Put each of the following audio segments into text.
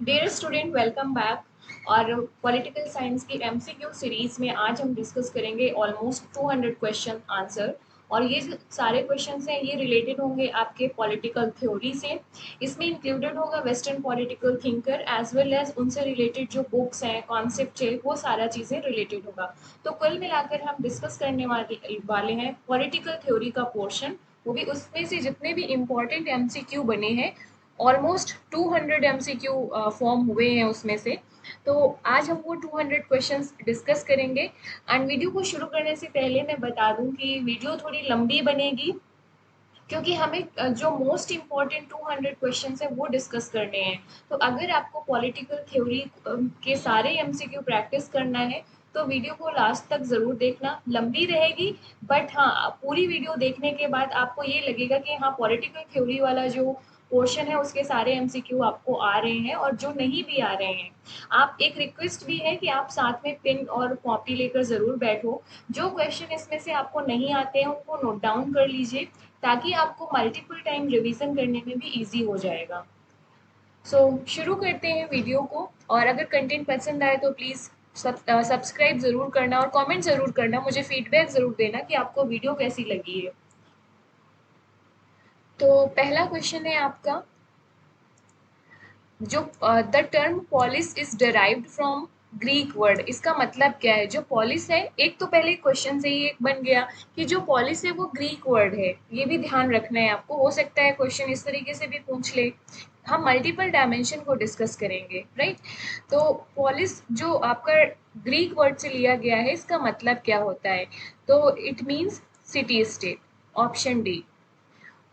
Dear student, welcome back. और political science की MCQ series में आज हम डिस्कस करेंगे ऑलमोस्ट 200 क्वेश्चन आंसर। और ये जो सारे क्वेश्चंस हैं ये रिलेटेड होंगे आपके पॉलिटिकल थ्योरी से। इसमें इंक्लूडेड होगा western political thinker as well as उनसे रिलेटेड जो बुक्स हैं, कॉन्सेप्ट है, वो सारा चीज़ें रिलेटेड होगा। तो कुल मिलाकर हम डिस्कस करने वाले हैं पॉलिटिकल थ्योरी का पोर्शन, वो भी उसमें से जितने भी इम्पोर्टेंट एमसीक्यू बने हैं। ऑलमोस्ट 200 एमसीक्यू फॉर्म हुए हैं उसमें से। तो आज हम वो 200 क्वेश्चंस डिस्कस करेंगे। एंड वीडियो को शुरू करने से पहले मैं बता दूं कि वीडियो थोड़ी लंबी बनेगी, क्योंकि हमें जो मोस्ट इम्पॉर्टेंट 200 क्वेश्चंस है वो डिस्कस करने हैं। तो अगर आपको पॉलिटिकल थ्योरी के सारे एमसीक्यू प्रैक्टिस करना है तो वीडियो को लास्ट तक ज़रूर देखना। लंबी रहेगी, बट हाँ, पूरी वीडियो देखने के बाद आपको ये लगेगा कि हाँ, पॉलिटिकल थ्योरी वाला जो पोर्शन है उसके सारे एमसीक्यू आपको आ रहे हैं। और जो नहीं भी आ रहे हैं, आप, एक रिक्वेस्ट भी है कि आप साथ में पेन और कॉपी लेकर ज़रूर बैठो। जो क्वेश्चन इसमें से आपको नहीं आते हैं उनको नोट डाउन कर लीजिए, ताकि आपको मल्टीपल टाइम रिवीजन करने में भी इजी हो जाएगा। शुरू करते हैं वीडियो को। और अगर कंटेंट पसंद आए तो प्लीज़ सब्सक्राइब ज़रूर करना और कमेंट ज़रूर करना, मुझे फीडबैक ज़रूर देना कि आपको वीडियो कैसी लगी है। तो पहला क्वेश्चन है आपका, जो the term polis is derived from Greek word, इसका मतलब क्या है? जो पॉलिस है, एक तो पहले क्वेश्चन से ही एक बन गया कि जो पॉलिस है वो ग्रीक वर्ड है। ये भी ध्यान रखना है आपको, हो सकता है क्वेश्चन इस तरीके से भी पूछ ले। हम मल्टीपल डायमेंशन को डिस्कस करेंगे, राइट? तो पॉलिस जो आपका ग्रीक वर्ड से लिया गया है, इसका मतलब क्या होता है? तो it means city state. Option D.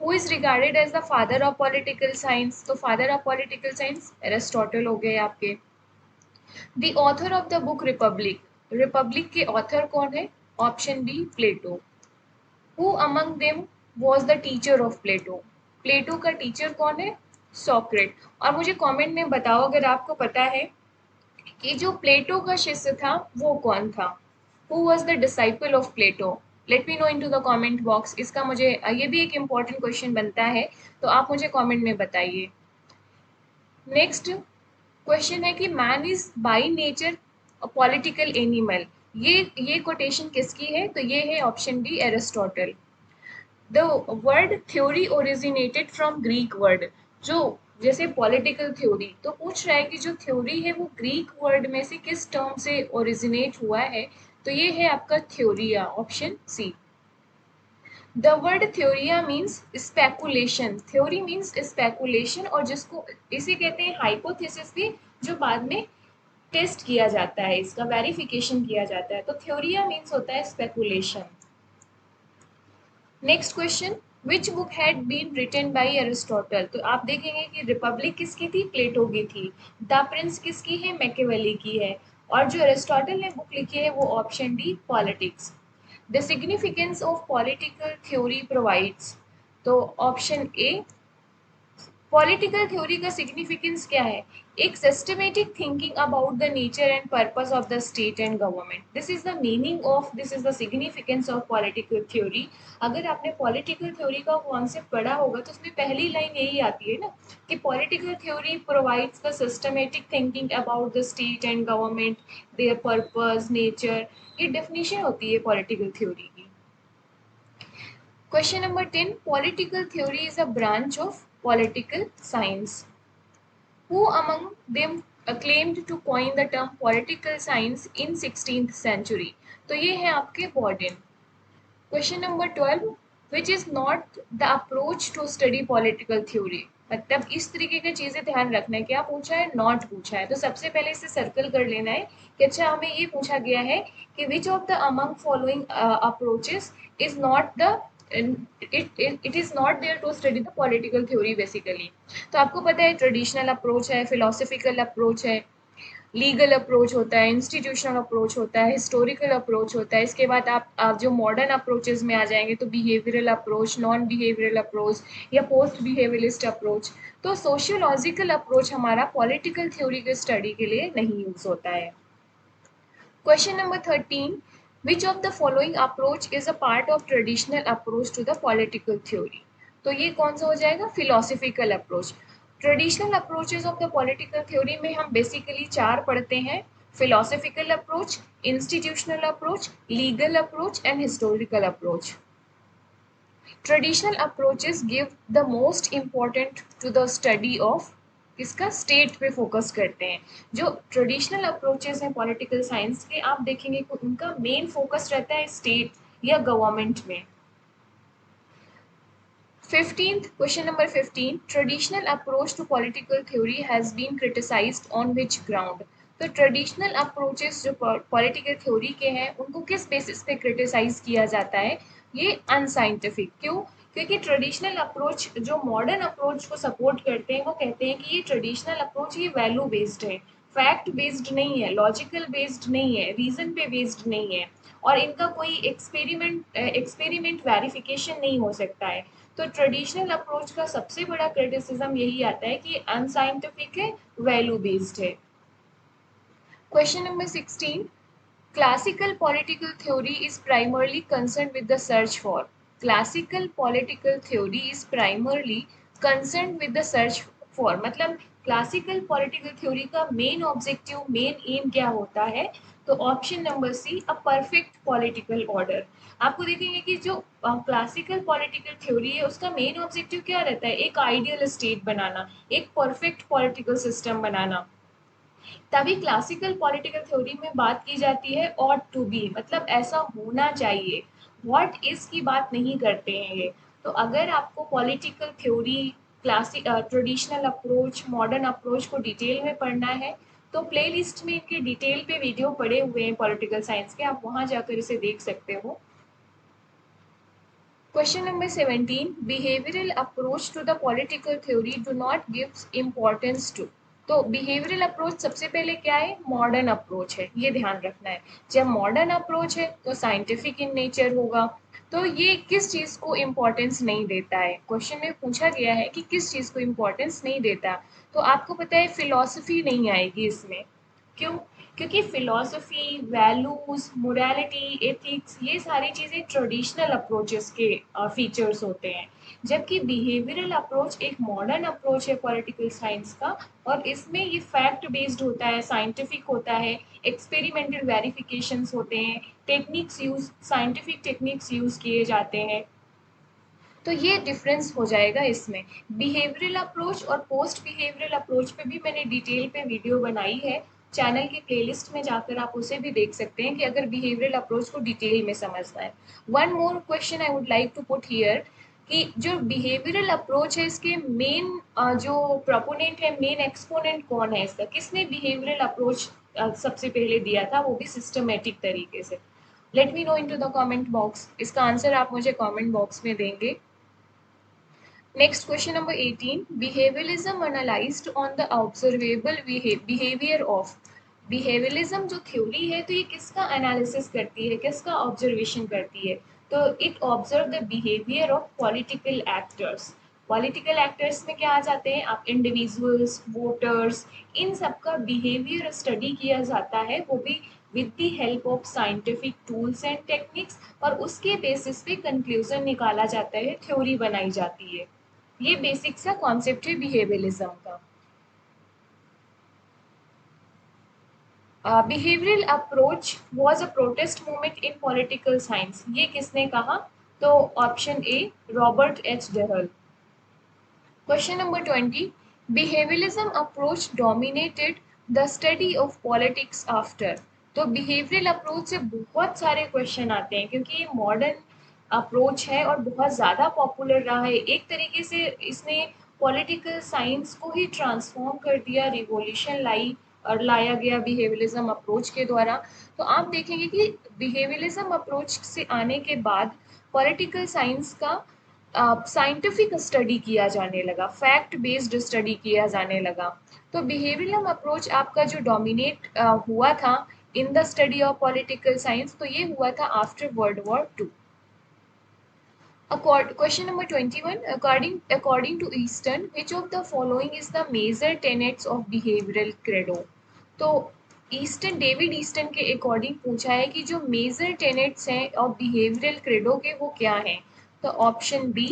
Who is regarded as the father of political science? तो father of political science Aristotle हो गए आपके। The author of the book Republic, Republic के ऑथर कौन है? Option B, Plato. Who among them was the teacher of Plato? Plato का teacher कौन है? सॉक्रेट। और मुझे कमेंट में बताओ अगर आपको पता है कि जो प्लेटो का शिष्य था वो कौन था। Who was the disciple of Plato? Let me know in to the comment box. इसका मुझे ये भी एक इम्पॉर्टेंट क्वेश्चन बनता है, तो आप मुझे कॉमेंट में बताइए। नेक्स्ट क्वेश्चन है कि man is by nature a political animal. ये कोटेशन किसकी है? तो ये है option D, Aristotle. The word theory originated from Greek word. जो जैसे पॉलिटिकल थ्योरी, तो पूछ रहा है कि जो थ्योरी है वो ग्रीक वर्ड में से किस टर्म से ओरिजिनेट हुआ है? तो ये है आपका theoria, option C. The word theoria means speculation. Theory means speculation, और जिसको इसे कहते हैं हाइपोथेसिस भी, जो बाद में टेस्ट किया जाता है, इसका वेरिफिकेशन किया जाता है। तो थ्योरिया मीन्स होता है speculation. Next question, which book had been written by Aristotle? तो आप देखेंगे कि रिपब्लिक किसकी थी? प्लेटो की थी। द प्रिंस किसकी है? मैकियावेली की है। और जो एरिस्टोटल ने बुक लिखी है वो option D, politics. The significance of political theory provides. तो ऑप्शन ए, पॉलिटिकल थ्योरी का सिग्निफिकेंस क्या है? एक systematic thinking about the nature and purpose of the state and government. This is the meaning of, this is the significance of political theory. अगर आपने political theory का concept पढ़ा होगा तो उसमें पहली लाइन यही आती है ना, कि political theory provides the systematic thinking about the state and government, there purpose, nature. ये डेफिनेशन होती है पॉलिटिकल थ्योरी की। Question number 10, political theory is a branch of political science. Who among them claimed to coin the term political science in 16th century? तो ये है आपके बॉर्डन। Question number 12, which is not the approach to study political theory? मतलब इस तरीके की चीजें ध्यान रखना है। क्या पूछा है? नॉट पूछा है। तो सबसे पहले इसे सर्कल कर लेना है कि अच्छा, हमें ये पूछा गया है कि which of the among following approaches is not the, it is not there to study the political theory basically. तो आपको पता है ट्रेडिशनल अप्रोच है, फिलोसफिकल अप्रोच है, लीगल अप्रोच होता है, इंस्टीट्यूशनल अप्रोच होता है, हिस्टोरिकल अप्रोच होता है। इसके बाद आप जो मॉडर्न अप्रोचेस में आ जाएंगे तो behavioural approach, non behavioural approach या पोस्ट बिहेवियरिस्ट अप्रोच। तो सोशियोलॉजिकल अप्रोच हमारा पॉलिटिकल थ्योरी के स्टडी के लिए नहीं यूज होता है। Question number 13, which of the following approach is a part of traditional approach to the political theory? तो ये कौन सा हो जाएगा? Philosophical approach. Traditional approaches of the political theory में हम बेसिकली चार पढ़ते हैं: philosophical approach, institutional approach, legal approach and historical approach. Traditional approaches give the most important to the study of किसका स्टेट पे फोकस करते हैं. जो ट्रेडिशनल अप्रोचेस हैं पॉलिटिकल साइंस के, आप देखेंगे कि उनका मेन फोकस रहता है स्टेट या गवर्नमेंट में. 15th question number 15, traditional approach to political theory has been criticized on which ground. तो ट्रेडिशनल अप्रोचेस जो पॉलिटिकल थ्योरी के हैं उनको किस बेसिस पे क्रिटिसाइज किया जाता है? ये अनसाइंटिफिक. क्यों? क्योंकि ट्रेडिशनल अप्रोच जो मॉडर्न अप्रोच को सपोर्ट करते हैं वो कहते हैं कि ये ट्रेडिशनल अप्रोच ये वैल्यू बेस्ड है, फैक्ट बेस्ड नहीं है, लॉजिकल बेस्ड नहीं है, रीजन पे बेस्ड नहीं है, और इनका कोई एक्सपेरिमेंट वेरिफिकेशन नहीं हो सकता है. तो ट्रेडिशनल अप्रोच का सबसे बड़ा क्रिटिसिज्म यही आता है कि अनसाइंटिफिक है, वैल्यू बेस्ड है. Question number 16, classical political theory is primarily concerned with the search for. Classical political theory is primarily concerned with the search for. मतलब क्लासिकल पॉलिटिकल थ्योरी का मेन ऑब्जेक्टिव, मेन एम क्या होता है? तो option number C, a perfect political order. आपको देखेंगे कि जो क्लासिकल पॉलिटिकल थ्योरी है उसका मेन ऑब्जेक्टिव क्या रहता है? एक आइडियल स्टेट बनाना, एक परफेक्ट पॉलिटिकल सिस्टम बनाना. तभी क्लासिकल पॉलिटिकल थ्योरी में बात की जाती है ऑट टू बी, मतलब ऐसा होना चाहिए. व्हाट इज की बात नहीं करते हैं ये. तो अगर आपको political theory, classic traditional approach, modern approach को डिटेल में पढ़ना है तो प्लेलिस्ट में इनके डिटेल पे वीडियो पड़े हुए हैं पॉलिटिकल साइंस के, आप वहां जाकर इसे देख सकते हो. Question number 17, behavioral approach to the political theory do not gives importance to. तो बिहेवियरल अप्रोच सबसे पहले क्या है? मॉडर्न अप्रोच है, ये ध्यान रखना है. जब मॉडर्न अप्रोच है तो साइंटिफिक इन नेचर होगा. तो ये किस चीज को इम्पोर्टेंस नहीं देता है? क्वेश्चन में पूछा गया है कि किस चीज को इम्पोर्टेंस नहीं देता. तो आपको पता है फिलॉसफी नहीं आएगी इसमें. क्यों? क्योंकि फिलॉसफी, वैल्यूज, मोरालिटी, एथिक्स, ये सारी चीज़ें ट्रेडिशनल अप्रोचेस के फीचर्स होते हैं. जबकि बिहेवियरल अप्रोच एक मॉडर्न अप्रोच है पॉलिटिकल साइंस का, और इसमें ये फैक्ट बेस्ड होता है, साइंटिफिक होता है, एक्सपेरिमेंटल वेरिफिकेशंस होते हैं, techniques use, scientific techniques use किए जाते हैं. तो ये डिफरेंस हो जाएगा इसमें. बिहेवियरल अप्रोच और पोस्ट बिहेवियरल अप्रोच पे भी मैंने डिटेल पे वीडियो बनाई है, चैनल की प्लेलिस्ट में जाकर आप उसे भी देख सकते हैं कि अगर बिहेवियरल अप्रोच को डिटेल में समझना है. One more question I would like to put here कि जो बिहेवियरल अप्रोच है इसके मेन जो प्रोपोनेंट है, मेन एक्सपोनेंट कौन है इसका? किसने बिहेवियरल अप्रोच सबसे पहले दिया था, वो भी सिस्टमेटिक तरीके से? Let me know in to the comment box. इसका आंसर आप मुझे कॉमेंट बॉक्स में देंगे. Next, question number 18, behavioralism analyzed on the observable behavior of. Behavioralism जो थ्योरी है तो ये किसका एनालिसिस करती है, किसका ऑब्जर्वेशन करती है? तो it observe the behaviour of political actors. Political actors में क्या आ जाते हैं? आप इंडिविजुअल्स, वोटर्स, इन सबका बिहेवियर स्टडी किया जाता है, वो भी with the help of scientific tools and techniques, और उसके बेसिस पे कंक्लूजन निकाला जाता है, थ्योरी बनाई जाती है. ये बेसिक सा कॉन्सेप्ट है बिहेवियरिज्म का. Behavioural approach was a protest movement in political science. ये किसने कहा? तो option A, Robert H Dahl. Question number 20, behaviourism approach dominated the study of politics after. तो बिहेवियरल अप्रोच से बहुत सारे क्वेश्चन आते हैं क्योंकि ये मॉडर्न अप्रोच है और बहुत ज़्यादा पॉपुलर रहा है. एक तरीके से इसने पॉलिटिकल साइंस को ही ट्रांसफॉर्म कर दिया, रिवॉल्यूशन लाई और लाया गया बिहेवियरिज्म अप्रोच के द्वारा. तो आप देखेंगे कि बिहेवियरिज्म अप्रोच से आने के बाद पॉलिटिकल साइंस का साइंटिफिक स्टडी किया जाने लगा, फैक्ट बेस्ड स्टडी किया जाने लगा. तो बिहेवियरल अप्रोच आपका जो डोमिनेट हुआ था in the study of political science, तो ये हुआ था after World War two. Question number 21, according to Easton, which of the following is the major tenets of behavioral credo? तो ईस्टन, डेविड ईस्टन के अकॉर्डिंग पूछा है कि जो मेजर टेनेट्स हैं ऑफ बिहेवियरल क्रेडो के वो क्या हैं. तो option B,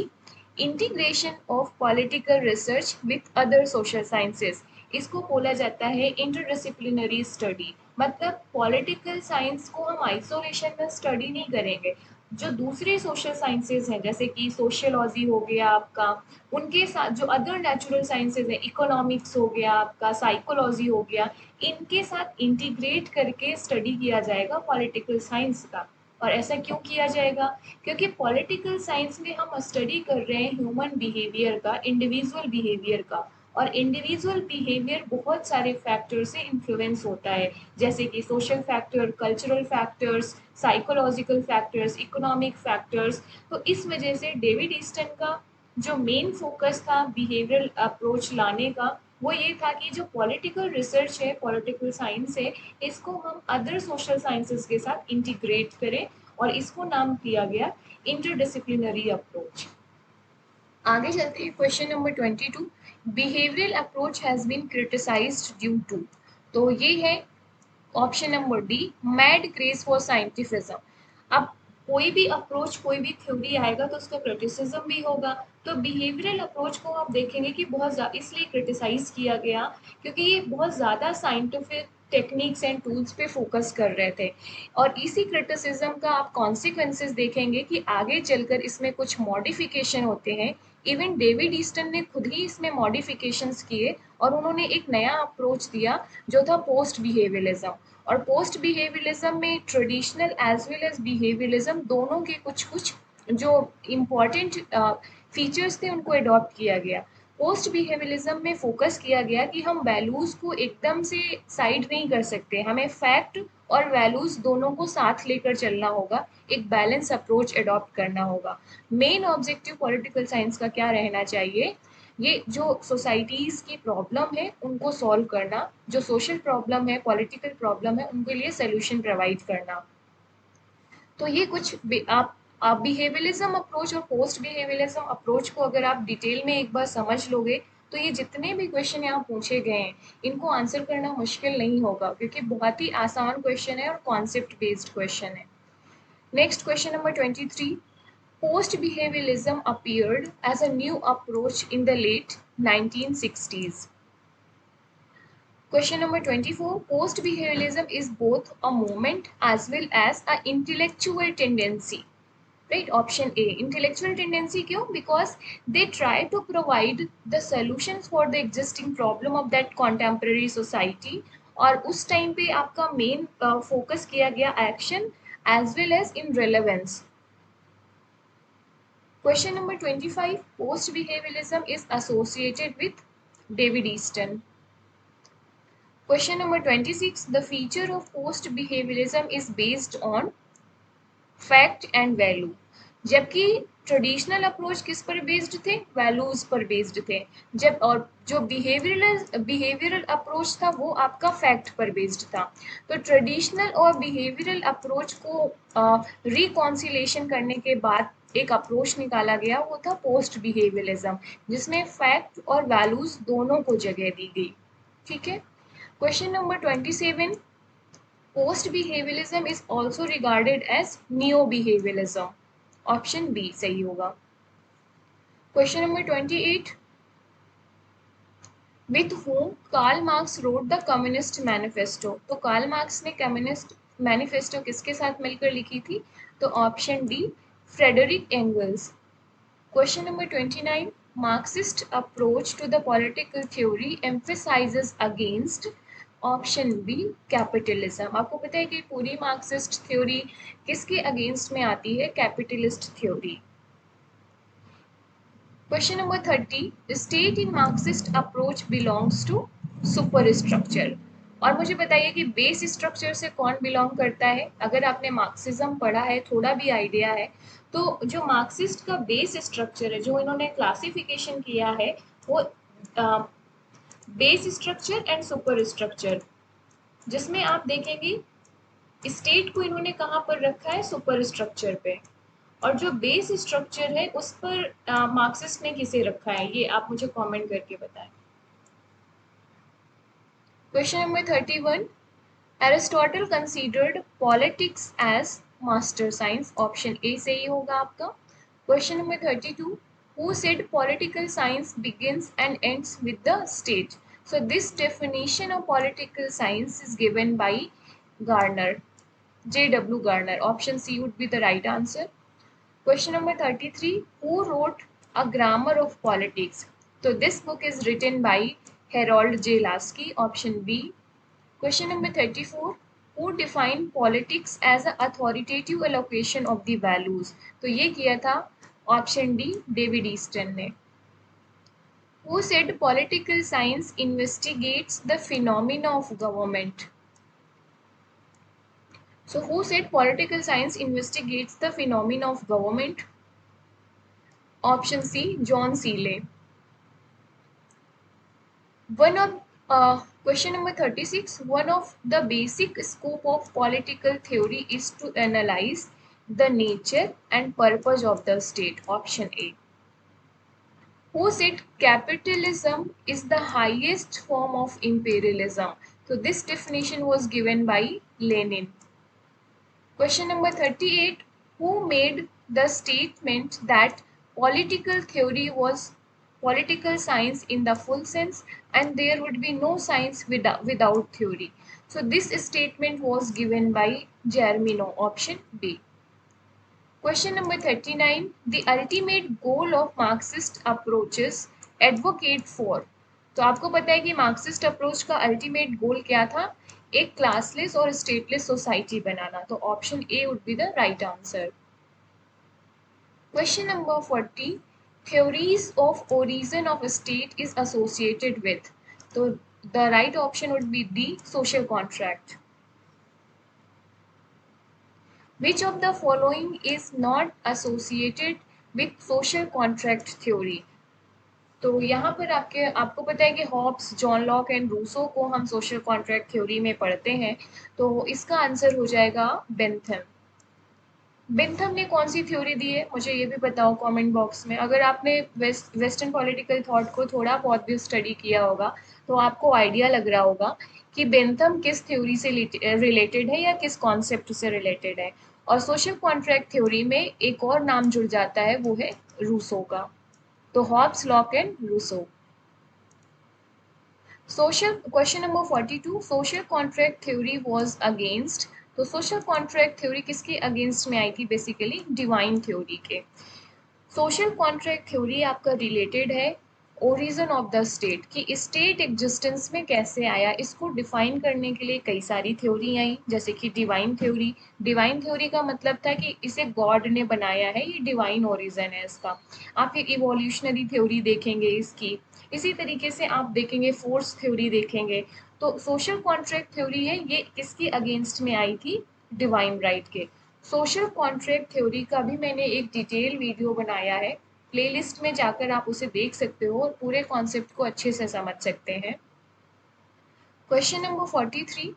integration of political research with other social sciences, इसको बोला जाता है इंटरडिसिप्लिनरी स्टडी। मतलब पॉलिटिकल साइंस को हम आइसोलेशन में स्टडी नहीं करेंगे, जो दूसरे सोशल साइंसेज हैं जैसे कि सोशियोलॉजी हो गया आपका, उनके साथ जो अदर नेचुरल साइंसेज हैं, इकोनॉमिक्स हो गया आपका, साइकोलॉजी हो गया, इनके साथ इंटीग्रेट करके स्टडी किया जाएगा पॉलिटिकल साइंस का। और ऐसा क्यों किया जाएगा? क्योंकि पॉलिटिकल साइंस में हम स्टडी कर रहे हैं ह्यूमन बिहेवियर का, इंडिविजुअल बिहेवियर का, और इंडिविजुअल बिहेवियर बहुत सारे फैक्टर से इन्फ्लुएंस होता है, जैसे कि social factor, cultural factors, psychological factors, economic factors. तो इस वजह से डेविड ईस्टन का जो मेन फोकस था बिहेवियरल अप्रोच लाने का, वो ये था कि जो पॉलिटिकल रिसर्च है, पॉलिटिकल साइंस है, इसको हम अदर सोशल साइंसेस के साथ इंटीग्रेट करें, और इसको नाम दिया गया इंटरडिसिप्लिनरी अप्रोच। आगे चलते हैं question number 22, behavioural approach has been criticised due to. तो ये है option number D, mad craze for scientism. अब कोई भी अप्रोच, कोई भी थ्योरी आएगा तो उसका क्रिटिसिज्म भी होगा। तो बिहेवियरल अप्रोच को आप देखेंगे कि बहुत ज़्यादा इसलिए क्रिटिसाइज किया गया क्योंकि ये बहुत ज़्यादा साइंटिफिक टेक्निक्स एंड टूल्स पे फोकस कर रहे थे। और इसी क्रिटिसिज्म का आप कॉन्सिक्वेंसेस देखेंगे कि आगे चलकर इसमें कुछ मॉडिफिकेशन होते हैं। इवन डेविड ईस्टन ने खुद ही इसमें मॉडिफिकेशंस किए और उन्होंने एक नया अप्रोच दिया जो था पोस्ट बिहेवियरिज्म। और पोस्ट बिहेवियरिज्म में traditional as well as behaviourism दोनों के कुछ कुछ जो इम्पोर्टेंट फीचर्स थे उनको अडॉप्ट किया गया। पोस्ट बिहेवियरिज्म में फोकस किया गया कि हम वैल्यूज़ को एकदम से साइड नहीं कर सकते, हमें फैक्ट और वैल्यूज़ दोनों को साथ लेकर चलना होगा, एक बैलेंस अप्रोच अडॉप्ट करना होगा। मेन ऑब्जेक्टिव पॉलिटिकल साइंस का क्या रहना चाहिए? ये जो सोसाइटीज़ की प्रॉब्लम है उनको सॉल्व करना, जो सोशल प्रॉब्लम है, पॉलिटिकल प्रॉब्लम है, उनके लिए सोल्यूशन प्रोवाइड करना। तो ये कुछ आप बिहेवियरिज्म अप्रोच और पोस्ट बिहेवियरिज्म अप्रोच को अगर आप डिटेल में एक बार समझ लोगे तो ये जितने भी क्वेश्चन यहाँ पूछे गए हैं इनको आंसर करना मुश्किल नहीं होगा, क्योंकि बहुत ही आसान क्वेश्चन है और कॉन्सेप्ट बेस्ड क्वेश्चन है। Next question number 23, post behavioralism appeared as a new approach in the late 1960s. Question number 24, post behavioralism is both a movement as well as a intellectual tendency. Right, option A, intellectual tendency क्यों? Because they try to provide the solutions for the existing problem of that contemporary society, और उस time पे आपका main focus किया गया action as well as in relevance. Question number 25, post behavioralism is associated with David Easton. Question number 26, the feature of post behavioralism is based on fact and value. जबकि traditional approach किस पर based थे? Values पर based थे। जब और जो behavioural approach था वो आपका फैक्ट पर बेस्ड था। तो ट्रेडिशनल और बिहेवियरल अप्रोच को रिकॉन्सिलेशन करने के बाद एक अप्रोच निकाला गया, वो था पोस्ट बिहेवियरिज्म, जिसमें फैक्ट और वैल्यूज दोनों को जगह दी गई। ठीक है। Question number 27, post behaviourism is also regarded as neo behaviourism. Option B सही होगा। Question number 28, with whom Karl Marx wrote the communist manifesto. तो कार्ल मार्क्स ने कम्युनिस्ट मैनिफेस्टो किसके साथ मिलकर लिखी थी? तो option D, Friedrich Engels. Question number 29, Marxist approach to the political theory emphasises against. Option B, capitalism. आपको पता है कि पूरी मार्क्सिस्ट थ्योरी किसके अगेंस्ट में आती है? Capitalist theory. Question number 30, state in Marxist approach belongs to super structure. और मुझे बताइए कि बेस स्ट्रक्चर से कौन बिलोंग करता है? अगर आपने मार्क्सिज्म पढ़ा है, थोड़ा भी आइडिया है, तो जो मार्क्सिस्ट का बेस स्ट्रक्चर है, जो इन्होंने क्लासिफिकेशन किया है, वो base structure and super structure, जिसमें आप देखेंगे स्टेट को इन्होंने कहाँ पर रखा है? सुपर स्ट्रक्चर पे। और जो बेस स्ट्रक्चर है उस पर मार्क्सिस्ट ने किसे रखा है? ये आप मुझे कमेंट करके बताएं। Question number 31, Aristotle considered politics as master science. Option A सही होगा आपका। Question number 32, Who said political science begins and ends with the state? So this definition of political science is given by Garner, J.W. Garner. Option C would be the right answer. Question number 33. Who wrote A Grammar of Politics? So this book is written by Harold J. Lasky. Option B. Question number 34. Who defined politics as an authoritative allocation of the values? तो ये किया था option D David Easton ने. Who said political science investigates the phenomena of government? So who said political science investigates the phenomena of government? Option C, John Seeley. Question number 36. One of the basic scope of political theory is to analyze the nature and purpose of the state. Option A. Who said capitalism is the highest form of imperialism? So this definition was given by Lenin. Question number 38. Who made the statement that political theory was political science in the full sense and there would be no science without theory? So this statement was given by Germino. Option B. Question number 39. The ultimate goal of Marxist approaches advocate for. तो आपको पता है कि Marxist approach का ultimate goal क्या था? एक classless और स्टेटलेस सोसाइटी बनाना. तो option A would be the right answer. Question number 40. Theories of origin of a state is associated with. तो the right option would be D, social contract. Which of the following is not associated with social contract theory? तो यहाँ पर आपको पता है कि Hobbes, John Locke and Rousseau को हम सोशल कॉन्ट्रैक्ट थ्योरी में पढ़ते हैं. तो इसका आंसर हो जाएगा बेंथम. बेंथम ने कौन सी थ्योरी दी है, मुझे ये भी बताओ कमेंट बॉक्स में. अगर आपने वेस्टर्न पॉलिटिकल थॉट को थोड़ा बहुत भी स्टडी किया होगा तो आपको आइडिया लग रहा होगा कि बेंथम किस थ्योरी से रिलेटेड है या किस कॉन्सेप्ट से रिलेटेड है. और सोशल कॉन्ट्रैक्ट थ्योरी में एक और नाम जुड़ जाता है, वो है रूसो का. तो Hobbes, Locke and Rousseau. Social question number 42. Social contract theory was against. तो सोशल कॉन्ट्रैक्ट थ्योरी किसके अगेंस्ट में आई थी? बेसिकली डिवाइन थ्योरी के. सोशल कॉन्ट्रैक्ट थ्योरी आपका रिलेटेड है ओरिजिन ऑफ द स्टेट, कि स्टेट एग्जिस्टेंस में कैसे आया. इसको डिफाइन करने के लिए कई सारी थ्योरी आई, जैसे कि डिवाइन थ्योरी. डिवाइन थ्योरी का मतलब था कि इसे गॉड ने बनाया है, ये डिवाइन ओरिजिन है इसका. आप एक इवोल्यूशनरी थ्योरी देखेंगे इसकी. इसी तरीके से आप देखेंगे फोर्स थ्योरी देखेंगे. तो सोशल कॉन्ट्रैक्ट थ्योरी है, ये किसके अगेंस्ट में आई थी? डिवाइन राइट के. सोशल कॉन्ट्रैक्ट थ्योरी का भी मैंने एक डिटेल वीडियो बनाया है, प्लेलिस्ट में जाकर आप उसे देख सकते हो और पूरे कॉन्सेप्ट को अच्छे से समझ सकते हैं. Question number 43.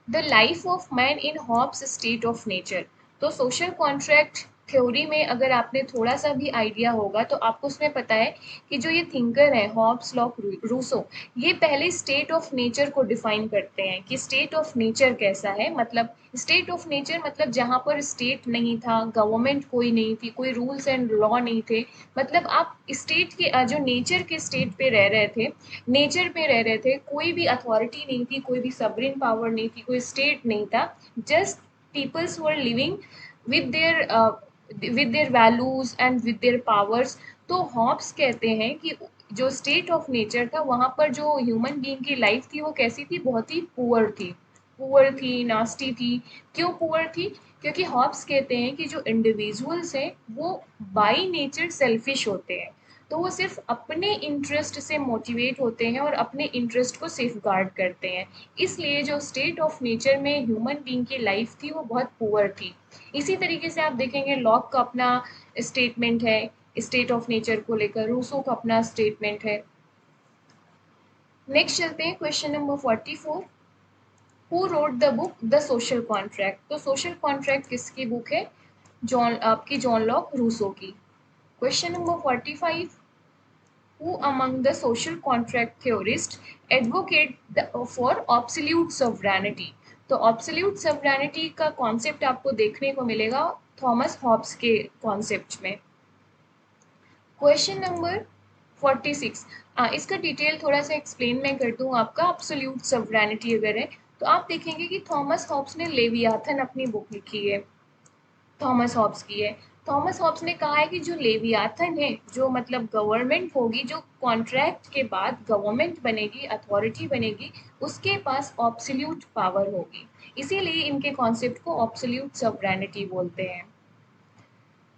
The life of man in Hobbes state of nature. तो सोशल कॉन्ट्रैक्ट थ्योरी में अगर आपने थोड़ा सा भी आइडिया होगा तो आपको उसमें पता है कि जो ये थिंकर है हॉब्स, लॉक, रूसो, ये पहले स्टेट ऑफ नेचर को डिफाइन करते हैं कि स्टेट ऑफ नेचर कैसा है. मतलब स्टेट ऑफ नेचर मतलब जहाँ पर स्टेट नहीं था, गवर्नमेंट कोई नहीं थी, कोई रूल्स एंड लॉ नहीं थे. मतलब आप स्टेट के जो नेचर के स्टेट पे रह रहे थे, नेचर पे रह रहे थे, कोई भी अथॉरिटी नहीं थी, कोई भी सबरिन पावर नहीं थी, कोई स्टेट नहीं था. Just peoples were living with their values and with their powers. तो हॉब्स कहते हैं कि जो स्टेट ऑफ नेचर था वहाँ पर जो ह्यूमन बीइंग की लाइफ थी वो कैसी थी? बहुत ही पुअर थी, नास्टी थी. क्यों पुअर थी? क्योंकि हॉब्स कहते हैं कि जो इंडिविजुअल्स हैं वो बाय नेचर सेल्फिश होते हैं. तो वो सिर्फ अपने इंटरेस्ट से मोटिवेट होते हैं और अपने इंटरेस्ट को सेफ गार्ड करते हैं. इसलिए जो स्टेट ऑफ नेचर में ह्यूमन बीइंग की लाइफ थी वो बहुत पुअर थी. इसी तरीके से आप देखेंगे लॉक का अपना स्टेटमेंट है स्टेट ऑफ नेचर को लेकर, रूसो का अपना स्टेटमेंट है. नेक्स्ट चलते हैं question number 44. Who wrote the book the social contract. तो सोशल कॉन्ट्रैक्ट किसकी बुक है? जॉन लॉक, रूसो की. Question number 45. Who among the social contract theorists advocate for absolute sovereignty? तो absolute sovereignty का concept आपको देखने को मिलेगा थॉमस हॉब्स के कॉन्सेप्ट में. क्वेश्चन नंबर 46, इसका डिटेल थोड़ा सा एक्सप्लेन मैं कर दूं आपका। एब्सोल्यूट सॉवरेनिटी अगर है तो आप देखेंगे कि थॉमस हॉब्स ने लेवियाथन अपनी बुक लिखी है, थॉमस हॉब्स की है। थॉमस हॉब्स ने कहा है कि जो लेवियाथन है, जो मतलब गवर्नमेंट होगी, जो कॉन्ट्रैक्ट के बाद गवर्नमेंट बनेगी, अथॉरिटी बनेगी, उसके पास ऑब्सोल्यूट पावर होगी। इसीलिए इनके कॉन्सेप्ट को ऑब्सोल्यूट सॉवरेनिटी बोलते हैं।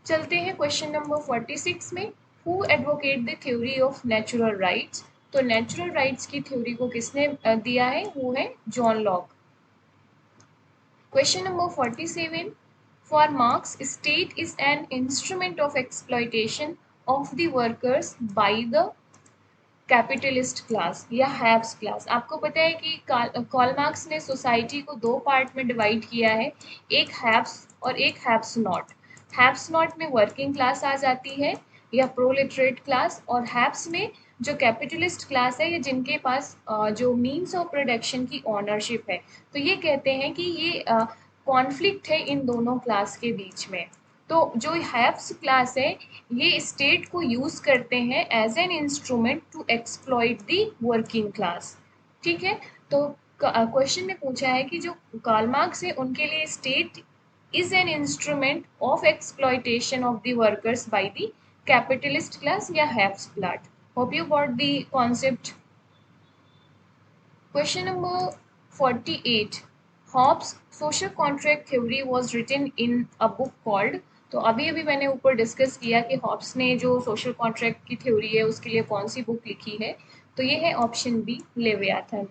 चलते हैं क्वेश्चन नंबर 46 में। Who advocate the theory of natural rights? तो नेचुरल राइट्स की थ्योरी को किसने दिया है? वो है John Locke. Question number 47, for marks state is an instrument of exploitation of the workers by the capitalist class या हैव्स क्लास। आपको पता है कि कार्ल मार्क्स ने सोसाइटी को दो पार्ट में डिवाइड किया है, एक हैव्स और एक हैव्स नॉट। हैव्स नॉट में वर्किंग क्लास आ जाती है या प्रोलेटरेट क्लास, और हैव्स में जो कैपिटलिस्ट क्लास है या जिनके पास जो मीन्स ऑफ प्रोडक्शन की ऑनरशिप है। तो ये कहते हैं कि ये कॉन्फ्लिक्ट है इन दोनों क्लास के बीच में। तो जो हैव्स क्लास है ये स्टेट को यूज करते हैं as an instrument to exploit the working class. ठीक है, तो क्वेश्चन में पूछा है कि जो कार्ल मार्क्स है उनके लिए state is an instrument of exploitation of the workers by the capitalist class या haves class. Hope you got the concept. Question number 48. Hobbes' social contract theory was written in a book called, तो अभी अभी मैंने ऊपर discuss किया कि Hobbs ने जो सोशल कॉन्ट्रैक्ट की थ्योरी है उसके लिए कौन सी बुक लिखी है, तो ये है option B, Leviathan.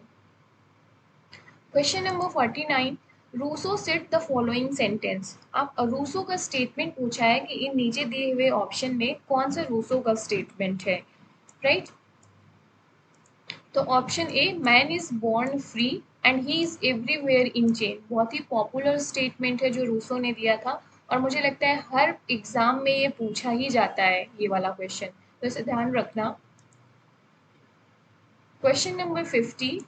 Question number 49, Rousseau said the following sentence. आप रूसो का स्टेटमेंट पूछा है कि इन नीचे दिए हुए ऑप्शन में कौन सा रूसो का स्टेटमेंट है, राइट? तो option A, man is born free and he is everywhere in chain, बहुत ही पॉपुलर स्टेटमेंट है जो रूसो ने दिया था, और मुझे लगता है हर एग्जाम में ये पूछा ही जाता है ये वाला क्वेश्चन, तो इसे ध्यान रखना। क्वेश्चन नंबर 50,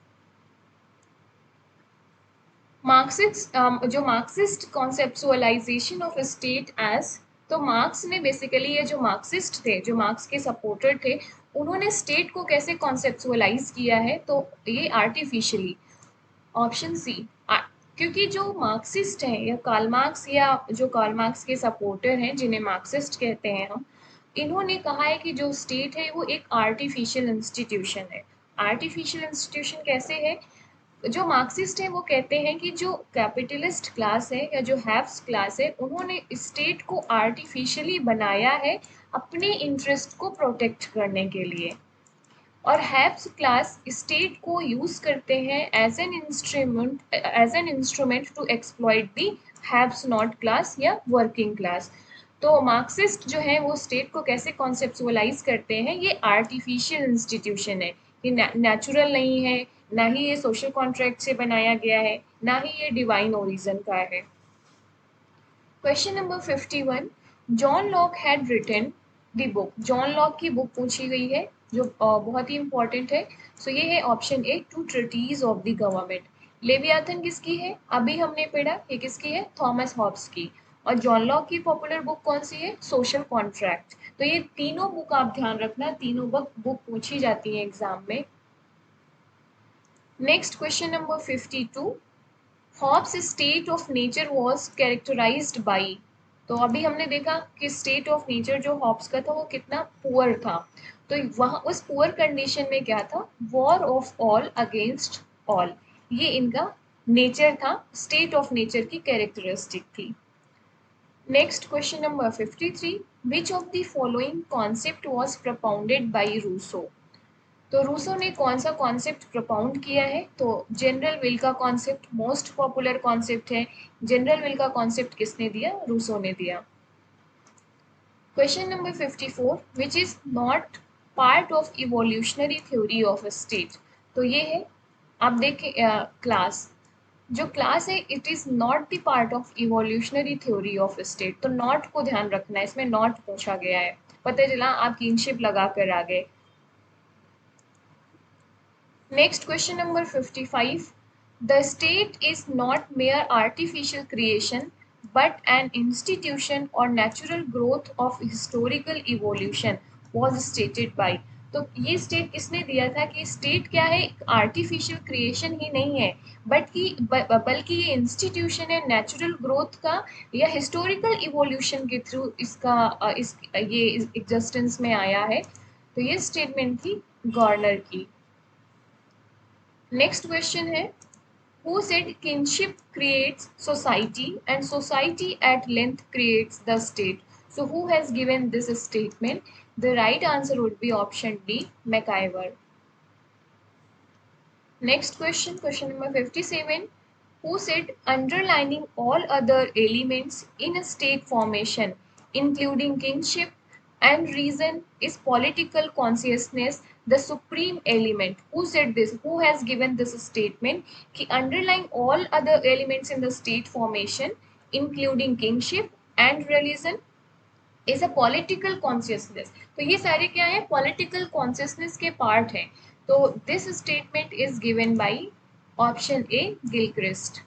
मार्क्सिस्ट जो Marxist conceptualisation of state as, तो मार्क्स ने बेसिकली, ये जो मार्क्सिस्ट थे, जो मार्क्स के सपोर्टर थे, उन्होंने स्टेट को कैसे कॉन्सेप्चुअलाइज किया है, तो ये आर्टिफिशियली। ऑप्शन सी, क्योंकि जो मार्क्सिस्ट हैं या कार्ल मार्क्स, या जो कार्ल मार्क्स के सपोर्टर हैं जिन्हें मार्क्सिस्ट कहते हैं हम, इन्होंने कहा है कि जो स्टेट है वो एक आर्टिफिशियल इंस्टीट्यूशन है। आर्टिफिशियल इंस्टीट्यूशन कैसे है? जो मार्क्सिस्ट हैं वो कहते हैं कि जो कैपिटलिस्ट क्लास है या जो हैव्स क्लास है, उन्होंने स्टेट को आर्टिफिशियली बनाया है अपने इंटरेस्ट को प्रोटेक्ट करने के लिए, और हैव्स क्लास स्टेट को यूज करते हैं as an instrument to exploit the haves not class या वर्किंग क्लास। तो मार्क्सिस्ट जो है वो स्टेट को कैसे कॉन्सेप्चुअलाइज करते हैं, ये आर्टिफिशियल इंस्टीट्यूशन है, ये नेचुरल नहीं है, ना ही ये सोशल कॉन्ट्रैक्ट से बनाया गया है, ना ही ये डिवाइन ओरिजिन का है। Question number 51, John Locke had written the book. John Locke की बुक पूछी गई है जो बहुत ही इंपॉर्टेंट है। सो ये है option A, two treatise of the government. Leviathan किसकी है? अभी हमने पढ़ा, ये किसकी है? थॉमस हॉब्स की। और जॉन लॉक की पॉपुलर बुक कौन सी है? Social contract. तो ये तीनों बुक आप ध्यान रखना, तीनों बुक पूछी जाती है एग्जाम में। Next question number 52, Hobbes state of nature was characterised by. तो अभी हमने देखा कि स्टेट ऑफ नेचर जो हॉब्स का था वो कितना पुअर था, तो वहाँ उस पुअर कंडीशन में क्या था? War of all against all, ये इनका नेचर था, स्टेट ऑफ नेचर की कैरेक्टरिस्टिक थी। Next question number 53, which of the following concept was propounded by Rousseau. तो रूसो ने कौन सा कॉन्सेप्ट प्रपोनेंट किया है? तो जनरल विल का कॉन्सेप्ट मोस्ट पॉपुलर कॉन्सेप्ट है। जनरल विल का कॉन्सेप्ट किसने दिया? रूसो ने दिया। Question number 54, which is not part of evolutionary theory of state. तो ये है, आप देखें क्लास, जो क्लास है it is not the part of evolutionary theory of state. तो नॉट को ध्यान रखना है, इसमें नॉट पूछा गया है, पता चला आप किनशिप लगा कर आ गए। Next question number 55. The state is not mere artificial creation but an institution or natural growth of historical evolution was stated by। तो ये स्टेट किसने दिया था कि स्टेट क्या है, आर्टिफिशियल क्रिएशन ही नहीं है बल्कि ये इंस्टीट्यूशन है नेचुरल ग्रोथ का या हिस्टोरिकल इवोल्यूशन के थ्रू ये एग्जिस्टेंस में आया है। तो ये स्टेटमेंट थी गॉर्नर की। नेक्स्ट क्वेश्चन है, who said kinship creates society and society at length creates the state? So who has given this statement? The right answer would be option D, MacIver। Next question, question number 57. Who said underlining all other elements in a state formation, including kingship and reason, is political consciousness the supreme element? Who said this? Who has given this statement? कि underlying all other elements in the state formation, including kingship and religion, is a political consciousness. तो ये सारे क्या है, political consciousness के part हैं। तो this statement is given by option A, Gilchrist.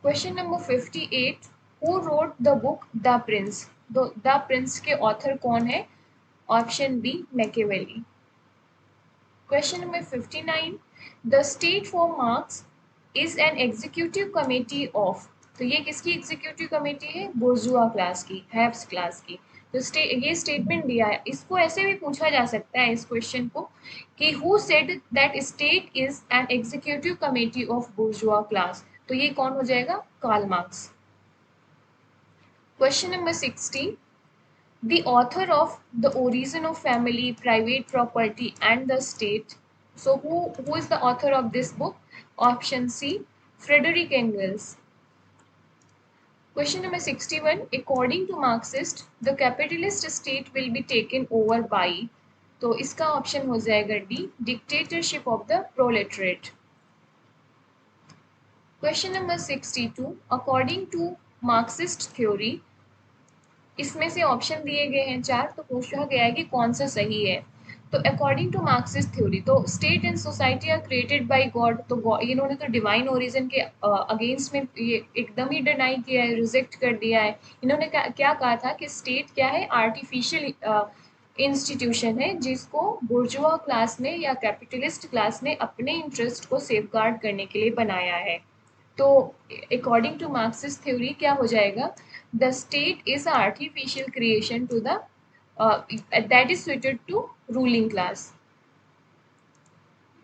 Question number 58, who wrote the book the prince? The prince के author कौन है? Option B, Machiavelli. Question number 59, the state for Marx is an executive committee of. तो ये किसकी executive committee है? Bourgeois class की, haves class की। तो ये स्टेटमेंट दिया है, इसको ऐसे भी पूछा जा सकता है इस क्वेश्चन को कि who said that state is an executive committee of bourgeois class? तो ये कौन हो जाएगा? Karl Marx. Question number 60, the author of The Origin of Family, Private Property and the State. So who is the author of this book? Option C, Frederick Engels। Question number 61, according to Marxist, the capitalist state will be taken over by। तो इसका option हो जाएगा D, dictatorship of the proletariat। Question number 62, according to Marxist theory, इसमें से option दिए गए हैं 4, तो पूछा गया है कि कौन सा सही है। तो अकॉर्डिंग टू मार्क्सिस्ट थ्योरी, तो state and society are created by God. तो इन्होंने तो डिवाइन ओरिजिन के अगेंस्ट में ये एकदम ही डिनाई किया है, रिजेक्ट कर दिया है। इन्होंने क्या कहा था कि स्टेट क्या है, आर्टिफिशियल इंस्टीट्यूशन है जिसको बुर्जुआ क्लास ने या कैपिटलिस्ट क्लास ने अपने इंटरेस्ट को सेफगार्ड करने के लिए बनाया है। तो अकॉर्डिंग टू मार्क्सिस्ट थ्योरी क्या हो जाएगा? The state is artificial creation to the that is suited to ruling class।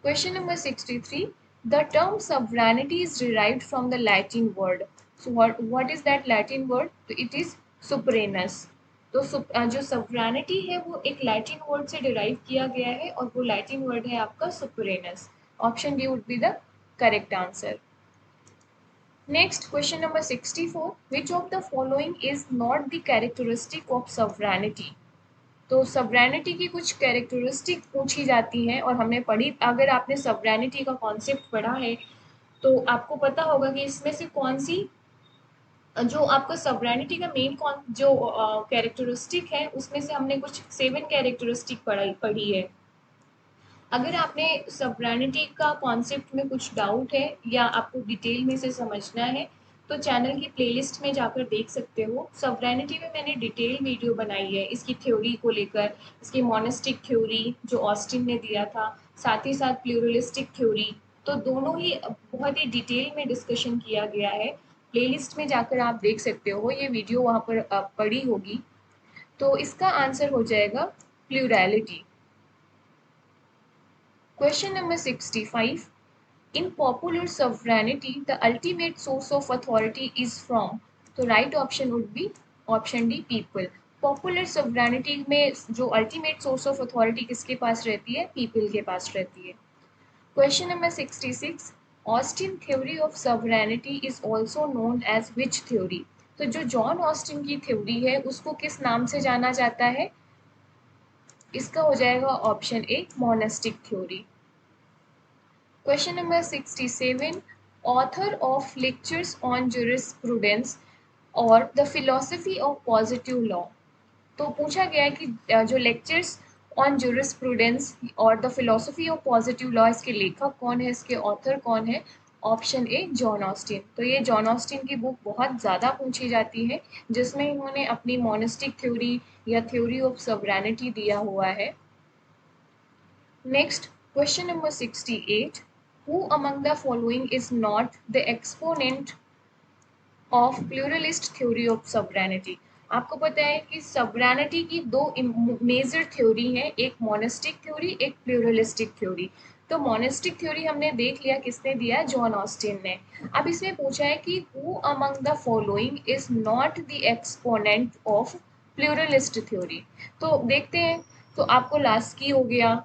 Question number 63, the term sovereignty is derived from the Latin word। So what is that Latin word? तो it is sovereignus। तो जो sovereignty है वो एक Latin word से derive किया गया है और वो लैटिन वर्ड है आपका sovereignus। Option D would be the correct answer. Next, question number 64, which of the following is not the characteristic of sovereignty? तो सवरेनिटी की कुछ कैरेक्टरिस्टिक पूछी जाती हैं और हमने पढ़ी, अगर आपने सवरेनिटी का कॉन्सेप्ट पढ़ा है तो आपको पता होगा कि इसमें से कौन सी, जो आपका सवरेनिटी का मेन जो कैरेक्टरिस्टिक है उसमें से हमने कुछ 7 कैरेक्टरिस्टिक पढ़ी है। अगर आपने सवरेनिटी का कॉन्सेप्ट में कुछ डाउट है या आपको डिटेल में से समझना है तो चैनल की प्लेलिस्ट में जाकर देख सकते हो। सवरेनिटी में मैंने डिटेल वीडियो बनाई है इसकी थ्योरी को लेकर, इसकी मोनेस्टिक थ्योरी जो ऑस्टिन ने दिया था, साथ ही साथ प्लूरलिस्टिक थ्योरी। तो दोनों ही बहुत ही डिटेल में डिस्कशन किया गया है। प्लेलिस्ट में जाकर आप देख सकते हो, ये वीडियो वहाँ पर पड़ी होगी। तो इसका आंसर हो जाएगा plurality. Question number 65. In popular sovereignty, the ultimate source of authority is from। तो right option would be option D, people। Popular sovereignty में जो ultimate source of authority किसके पास रहती है? people के पास रहती है। Question number 66. Austin theory of sovereignty is also known as which theory? तो जो जॉन ऑस्टिन की थ्योरी है उसको किस नाम से जाना जाता है? इसका हो जाएगा option A, monastic theory. Question number 67. Author of lectures on jurisprudence or the philosophy of positive law। तो पूछा गया है कि जो लेक्चर्स ऑन jurisprudence और the philosophy of positive law, इसके लेखक कौन है, इसके ऑथर कौन है? ऑप्शन ए जॉन ऑस्टिन। तो ये जॉन ऑस्टिन की बुक बहुत ज़्यादा पूछी जाती है, जिसमें इन्होंने अपनी मोनिस्टिक थ्योरी या थ्योरी ऑफ सॉवरेनिटी दिया हुआ है। Next question number 68, who among the following is not the exponent of pluralist theory of sovereignty. आपको पता है कि सॉवरेनिटी की दो मेजर थ्योरी है, एक मोनिस्टिक थ्योरी, एक प्लूरलिस्टिक थ्योरी। तो मोनिस्टिक थ्योरी हमने देख लिया किसने दिया, जॉन ऑस्टिन ने। अब इसमें पूछा है कि who among the following is not the exponent of pluralist theory. तो देखते हैं, तो आपको लास्की हो गया,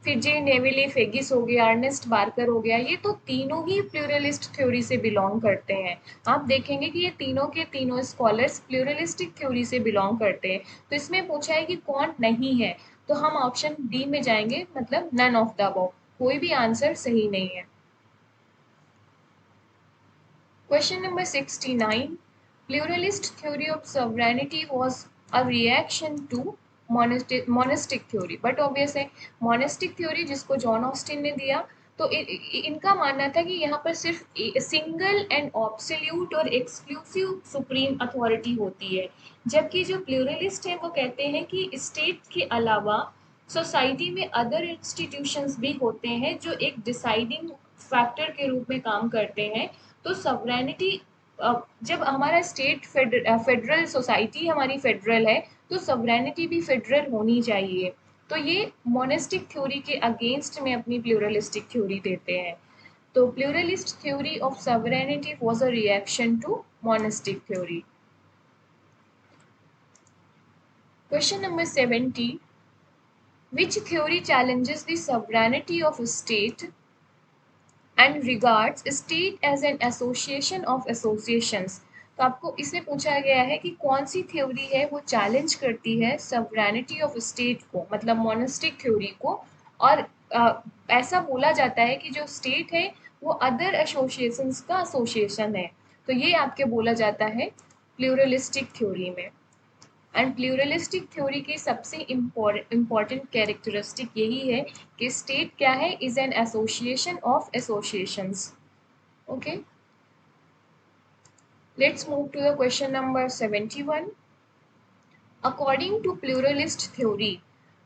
फिर जे नेविले फेगिस हो गया, अर्नेस्ट बार्कर हो गया, ये तो तीनों ही प्लूरलिस्ट थ्योरी से बिलोंग करते हैं। आप देखेंगे कि ये तीनों के तीनों स्कॉलर्स प्लूरलिस्टिक थ्योरी से बिलोंग करते हैं। तो इसमें पूछा है कि कौन नहीं है, तो हम ऑप्शन डी में जाएंगे, मतलब नन ऑफ द अबव, कोई भी आंसर सही नहीं है। Question number 69, pluralist theory of sovereignty was a reaction to monistic theory, but obvious है मोनिस्टिक थ्योरी जिसको जॉन ऑस्टिन ने दिया, तो इनका मानना था कि यहाँ पर सिर्फ सिंगल एंड ऑब्सोल्यूट और एक्सक्लूसिव सुप्रीम अथॉरिटी होती है, जबकि जो प्लूरलिस्ट है वो कहते हैं कि स्टेट के अलावा सोसाइटी में अदर इंस्टीट्यूशंस भी होते हैं जो एक डिसाइडिंग फैक्टर के रूप में काम करते हैं। तो सॉवरेनिटी, जब हमारा स्टेट फेडरल सोसाइटी हमारी फेडरल है, तो सॉवरेनिटी भी फेडरल होनी चाहिए। तो ये मोनिस्टिक थ्योरी के अगेंस्ट में अपनी प्लूरलिस्टिक थ्योरी देते हैं। तो pluralist theory of sovereignty was a reaction to monistic theory. Question number 70, which theory challenges the sovereignty of a state and regards state as an association of associations। तो आपको इसमें पूछा गया है कि कौन सी थ्योरी है वो चैलेंज करती है सॉवरेनिटी ऑफ स्टेट को, मतलब मोनिस्टिक थ्योरी को, और ऐसा बोला जाता है कि जो स्टेट है वो अदर एसोसिएशंस का एसोसिएशन है। तो ये आपके बोला जाता है प्लूरलिस्टिक थ्योरी में। एंड प्लूरलिस्टिक थ्योरी की सबसे इम्पॉर्टेंट कैरेक्टरिस्टिक यही है कि स्टेट क्या है, is an association of associations. Okay, let's move to the question number 71। According to pluralist theory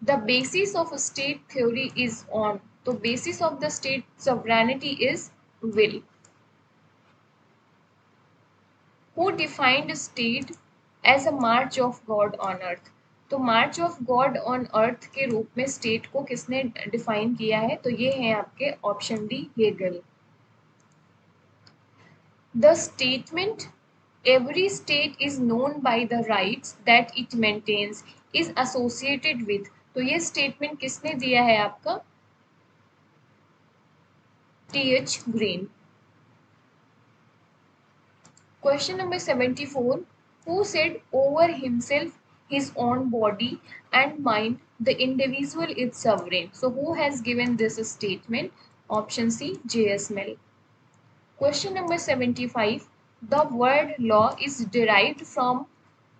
the basis of state theory is on, तो basis of the state sovereignty is will. Who defined state as a march of God on earth, तो march of God on earth के रूप में state को किसने define किया है, तो ये है आपके option D Hegel. The statement every state is known by the rights that it maintains is associated with, तो ये स्टेटमेंट किसने दिया है आपका, T H. Green. Question number 74, who said over himself, his own body and mind, the individual is sovereign? So who has given this statement? Option C, J.S. Mill. Question number 75, the word law is derived from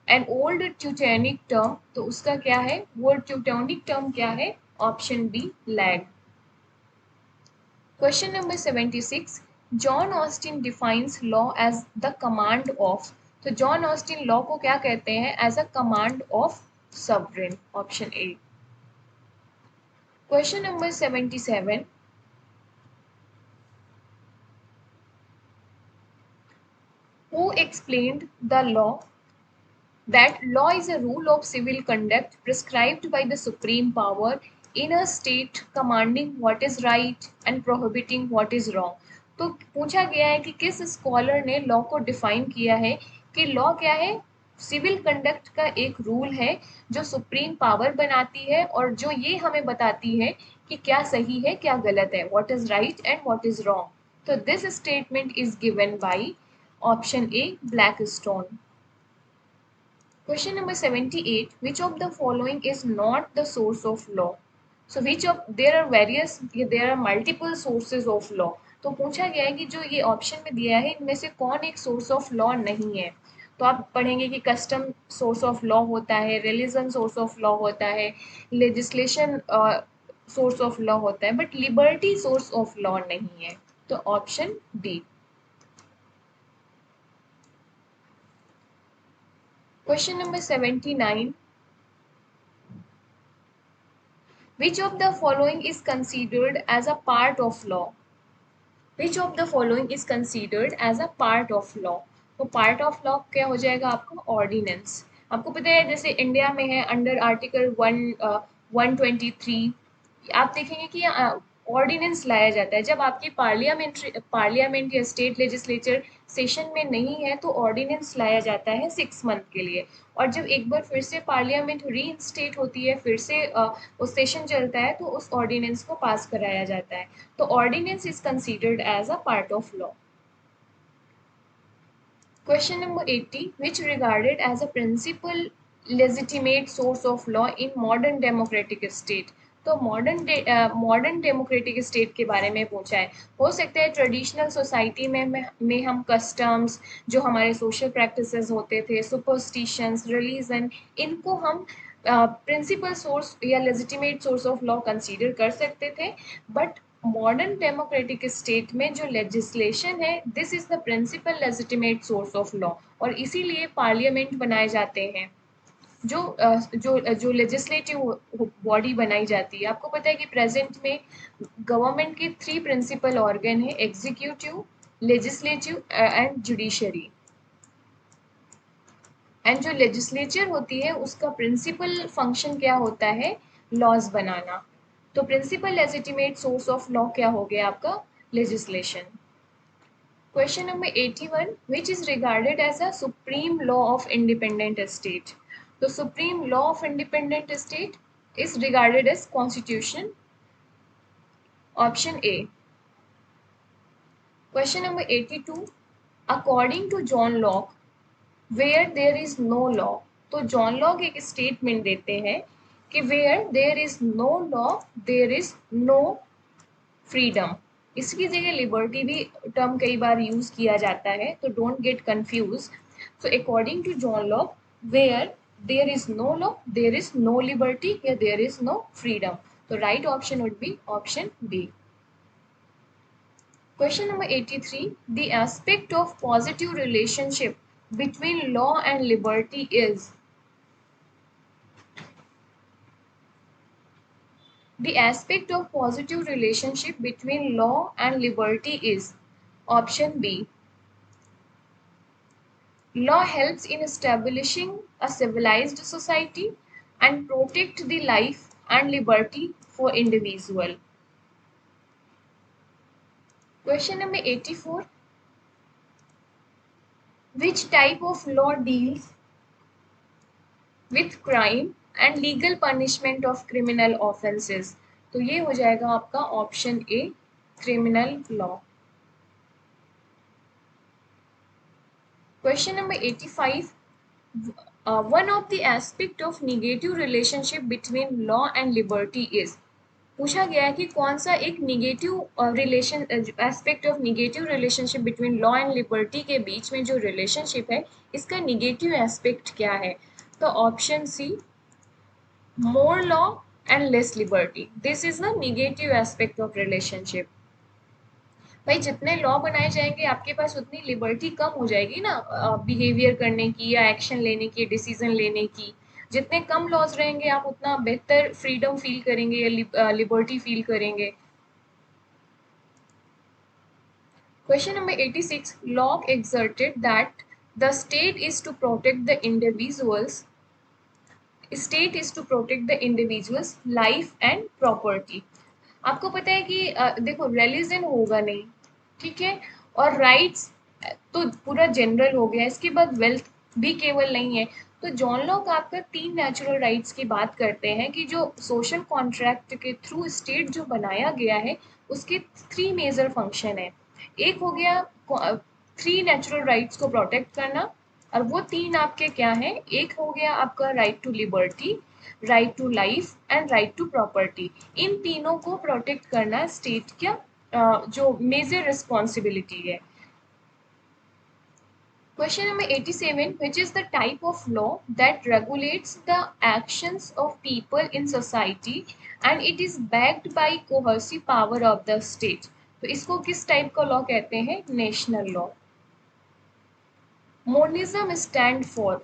an old Teutonic term. तो उसका क्या है, word Teutonic term क्या है? Option B, lag. Question number 76, John Austin defines law as the command of, तो John Austin law को क्या कहते हैं, as a command of sovereign. Option A. Question number 77, who explained the law that law is a rule of civil conduct prescribed by the supreme power in a state commanding what is right and prohibiting what is wrong। तो पूछा गया है कि किस scholar ने law को define किया है कि लॉ क्या है, सिविल कंडक्ट का एक रूल है जो सुप्रीम पावर बनाती है और जो ये हमें बताती है कि क्या सही है क्या गलत है, what is right and what is wrong. तो this statement is given by option A, Blackstone. Question number 78, which of the following is not the source of law? So which of, there are multiple sources of law। तो पूछा गया है कि जो ये option में दिया है इनमें से कौन एक सोर्स ऑफ लॉ नहीं है। तो आप पढ़ेंगे कि कस्टम सोर्स ऑफ लॉ होता है, रिलीजन सोर्स ऑफ लॉ होता है, लेजिस्लेशन सोर्स ऑफ लॉ होता है, but liberty source of law नहीं है। तो option D. Question number 79, which of the following is considered as a part of law? Which of the following is considered as a part of law? तो part of law क्या हो जाएगा आपका? Ordinance. आपको पता है जैसे इंडिया में है अंडर आर्टिकल 123, आप देखेंगे कि ऑर्डिनेंस लाया जाता है जब आपकी पार्लियामेंट या स्टेट लेजिस्लेचर सेशन में नहीं है, तो ऑर्डिनेंस लाया जाता है 6 मंथ के लिए। और जब एक बार फिर से पार्लियामेंट रीइंस्टेट होती है, फिर से वो सेशन चलता है, तो उस ऑर्डिनेंस को पास कराया जाता है। तो ordinance is considered as a part of law. Question number 80, which regarded as a principal legitimate source of law in modern democratic state? तो मॉडर्न डेमोक्रेटिक स्टेट के बारे में पूछा है। हो सकता है ट्रेडिशनल सोसाइटी में हम कस्टम्स, जो हमारे सोशल प्रैक्टिसेस होते थे, सुपरस्टिशंस, रिलीजन, इनको हम प्रिंसिपल सोर्स या legitimate source of law consider कर सकते थे। बट मॉडर्न डेमोक्रेटिक स्टेट में जो लेजिस्लेशन है, this is the principal legitimate source of law, और इसीलिए पार्लियामेंट बनाए जाते हैं। जो लेजिस्लेटिव बॉडी बनाई जाती है, आपको पता है कि प्रेजेंट में गवर्नमेंट के 3 प्रिंसिपल ऑर्गन है, executive, legislative and judiciary. And जो लेजिस्लेचर होती है उसका प्रिंसिपल फंक्शन क्या होता है? लॉज बनाना। तो principal legitimate source of law क्या हो गया आपका? Legislation. Question number 81, which is regarded as a supreme law of independent state? तो supreme law of independent state is regarded as constitution, option A. Question number 82, according to John Locke where there is no law. तो John Locke एक statement देते हैं कि where there is no law there is no freedom. इसकी जगह liberty भी term कई बार use किया जाता है, तो don't get confuse. So according to John Locke where there is no law there is no liberty या देयर इज नो फ्रीडम। तो right option would be option B. Question number 83, the aspect of positive relationship between law and liberty is? The aspect of positive relationship between law and liberty is? Option B. Law helps in establishing a civilized society and protect the life and liberty for individual. Question number 84, which type of law deals with crime and legal punishment of criminal offenses? तो ये हो जाएगा आपका option A, criminal law. Question number 85, one of the aspect of negative relationship between law and liberty is? पूछा गया है कि कौन सा एक negative relation aspect of negative relationship between law and liberty के बीच में जो रिलेशनशिप है, इसका निगेटिव एस्पेक्ट क्या है? तो option C, more law and less liberty. This is the negative aspect of relationship. भाई जितने लॉ बनाए जाएंगे आपके पास उतनी लिबर्टी कम हो जाएगी ना, बिहेवियर करने की या एक्शन लेने की, डिसीजन लेने की। जितने कम लॉज रहेंगे आप उतना बेहतर फ्रीडम फील करेंगे या लिबर्टी फील करेंगे। Question number 86, Locke exerted that the state is to protect the individuals life and property. आपको पता है कि देखो रिलीजन होगा नहीं, ठीक है, और राइट्स तो पूरा जनरल हो गया, इसके बाद वेल्थ भी केवल नहीं है। तो जॉन लॉक आपका 3 नेचुरल राइट्स की बात करते हैं कि जो सोशल कॉन्ट्रैक्ट के थ्रू स्टेट जो बनाया गया है उसके 3 मेजर फंक्शन है। एक हो गया 3 नेचुरल राइट्स को प्रोटेक्ट करना, और वो 3 आपके क्या हैं? एक हो गया आपका right to liberty, right to life and right to property. इन तीनों को प्रोटेक्ट करना स्टेट का जो मेजर रिस्पॉन्सिबिलिटी है। Question number 87, which is the type of law that regulates the actions of people in society and it is backed by coercive power of the state? तो इसको किस टाइप का law कहते हैं? National law. Monism stand for,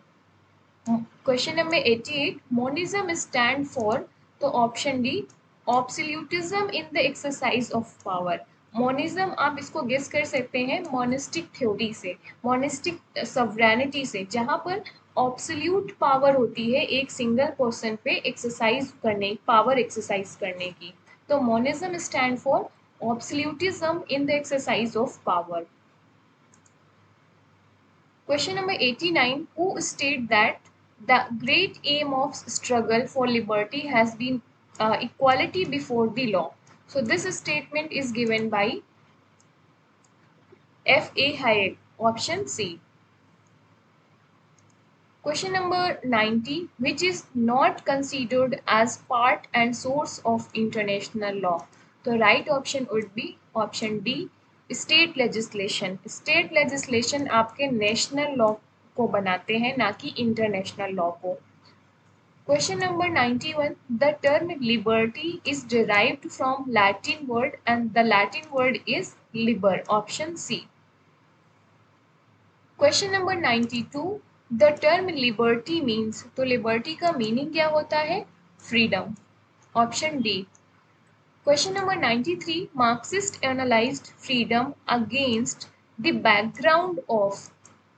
question number 88, monism stand for, तो option D, absolutism in the exercise of power. Monism आप इसको guess कर सकते हैं मोनिस्टिक थ्योरी से, मोनिस्टिक सवरेनिटी से, जहां पर ऑब्सोल्यूट पावर होती है एक सिंगल पर्सन पे एक्सरसाइज करने, पावर एक्सरसाइज करने की। तो monism stand for absolutism in the exercise of power. Question number 89. Who state that the great aim of struggle for liberty has been equality before the law? So this statement is given by F. A. Hayek. Option C. Question number 90. Which is not considered as part and source of international law? The right option would be option D. State legislation. State legislation आपके national law को बनाते हैं, ना कि international law को। Question number 91, the term liberty is derived from Latin word and the Latin word is liber. Option C. Question number 92, the term liberty means, तो liberty का meaning क्या होता है? Freedom. Option D. Question number 93. Marxist analyzed freedom against the background of,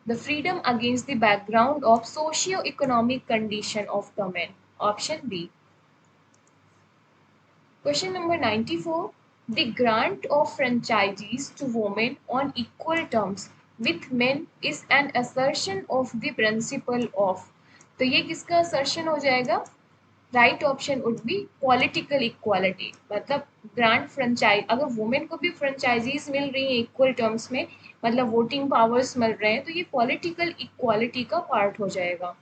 the freedom against the background of socio-economic condition of the men. Option B. Question number 94. The grant of franchises to women on equal terms with men is an assertion of the principle of, तो ये किसका assertion हो जाएगा? Right option would B political equality. मतलब grant franchise, अगर women को भी franchises मिल रही है इक्वल टर्म्स में, मतलब वोटिंग पावर्स मिल रहे हैं, तो ये पॉलिटिकल इक्वालिटी का पार्ट हो जाएगा।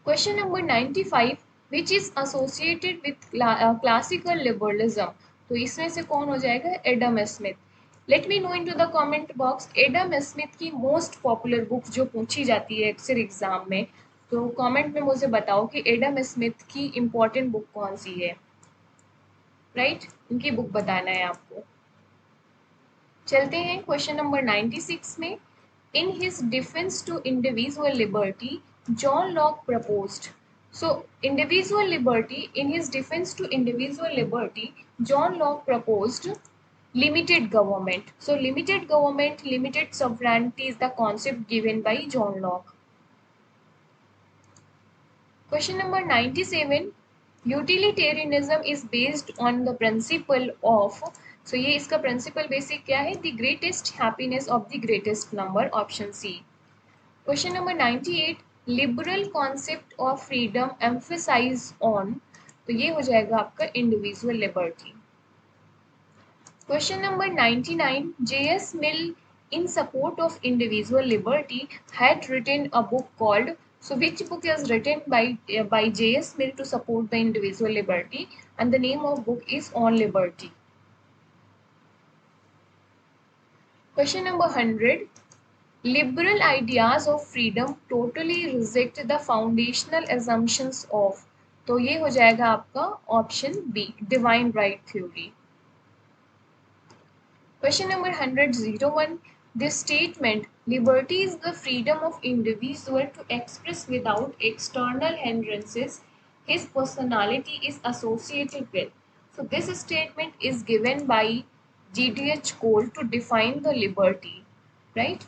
Question number 95, which is associated with classical liberalism, तो इसमें से कौन हो जाएगा? Adam Smith. Let me know in to the comment box Adam Smith की मोस्ट पॉपुलर बुक जो पूछी जाती है अक्सर एग्जाम में, तो कमेंट में मुझे बताओ कि एडम स्मिथ की इंपॉर्टेंट बुक कौन सी है। राइट, उनकी बुक बताना है आपको। चलते हैं क्वेश्चन नंबर 96 में। In his defence to individual liberty John Locke proposed, so individual liberty, in his defence to individual liberty John Locke proposed limited government. So limited government, limited sovereignty is the concept given by John Locke. Question number 97. Utilitarianism is based on the principle of, so ये इसका principle basic क्या है? The greatest happiness of the greatest number. Option C. Question number 98. Liberal concept of freedom emphasize on, तो ये हो जाएगा आपका individual liberty. Question number 99. J.S. Mill, in support of individual liberty, had written a book called, so which book is written by J.S. Mill to support the individual liberty, and the name of book is On Liberty. Question number 100. Liberal ideas of freedom totally reject the foundational assumptions of, तो ये हो जाएगा आपका option B, divine right theory. Question number 101. The statement liberty is the freedom of individual to express without external hindrances his personality is associated with. So this statement is given by G.D.H. Cole to define the liberty, right?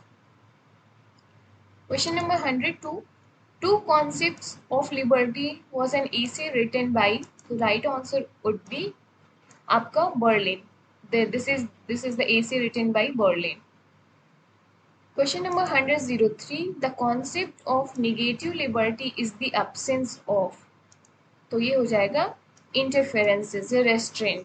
Question number 102. Two concepts of liberty was an essay written by, the right answer would be आपका Berlin. This is the essay written by Berlin. Question number 103. The concept of negative liberty is the absence of, तो ये हो जाएगा interferences या restraint.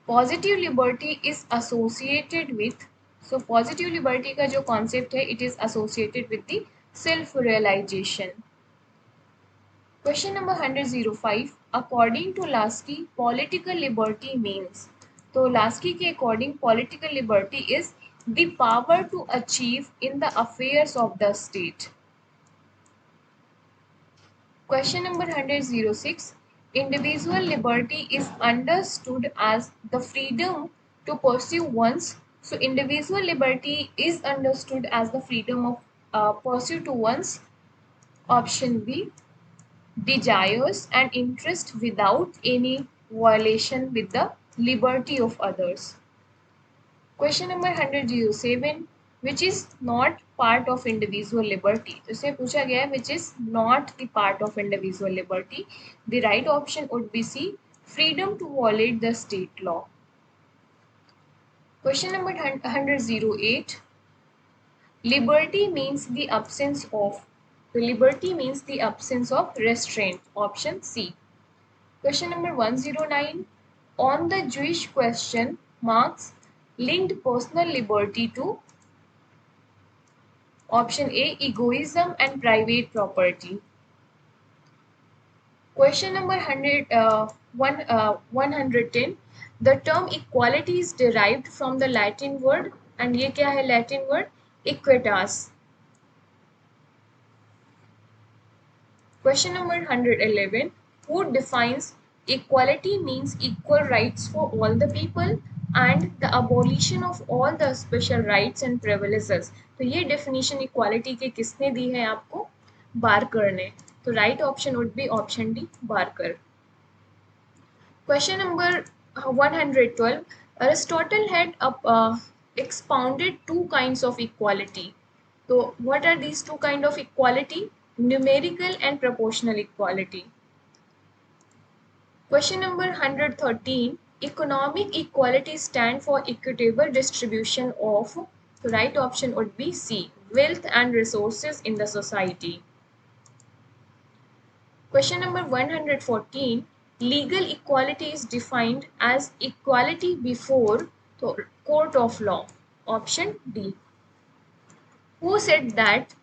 Positive liberty is associated with, so positive liberty का जो concept है it is associated with the self realization. Question number 105. According to Lasky, political liberty means, तो Lasky के according political liberty is the power to achieve in the affairs of the state. Question number 106. Individual liberty is understood as the freedom to pursue one's. So individual liberty is understood as the freedom of pursue to one's, option B, desires and interest without any violation with the liberty of others. Question number 107, which is not part of individual liberty. तो इससे पूछा गया है which is not the part of individual liberty. The right option would be C, freedom to violate the state law. Question number 108, liberty means the absence of. So liberty means the absence of restraint, option C. Question number 109, on the Jewish question, Marx linked personal liberty to, option A, egoism and private property. Question number 110, the term equality is derived from the Latin word, and ये क्या है Latin word? Equitas. Question number 111, who defines equality means equal rights for all the people and the abolition of all the special rights and privileges. तो ये definition equality के किसने दी है आपको? Barker ने. तो right option would be option D, Barker. Question number 112, Aristotle had expounded two kinds of equality. So what are these two kinds of equality? Numerical and proportional equality. Question number 113, economic equality stand for equitable distribution of, the right option would be C, wealth and resources in the society. Question number 114, legal equality is defined as equality before the court of law, option D. Who said that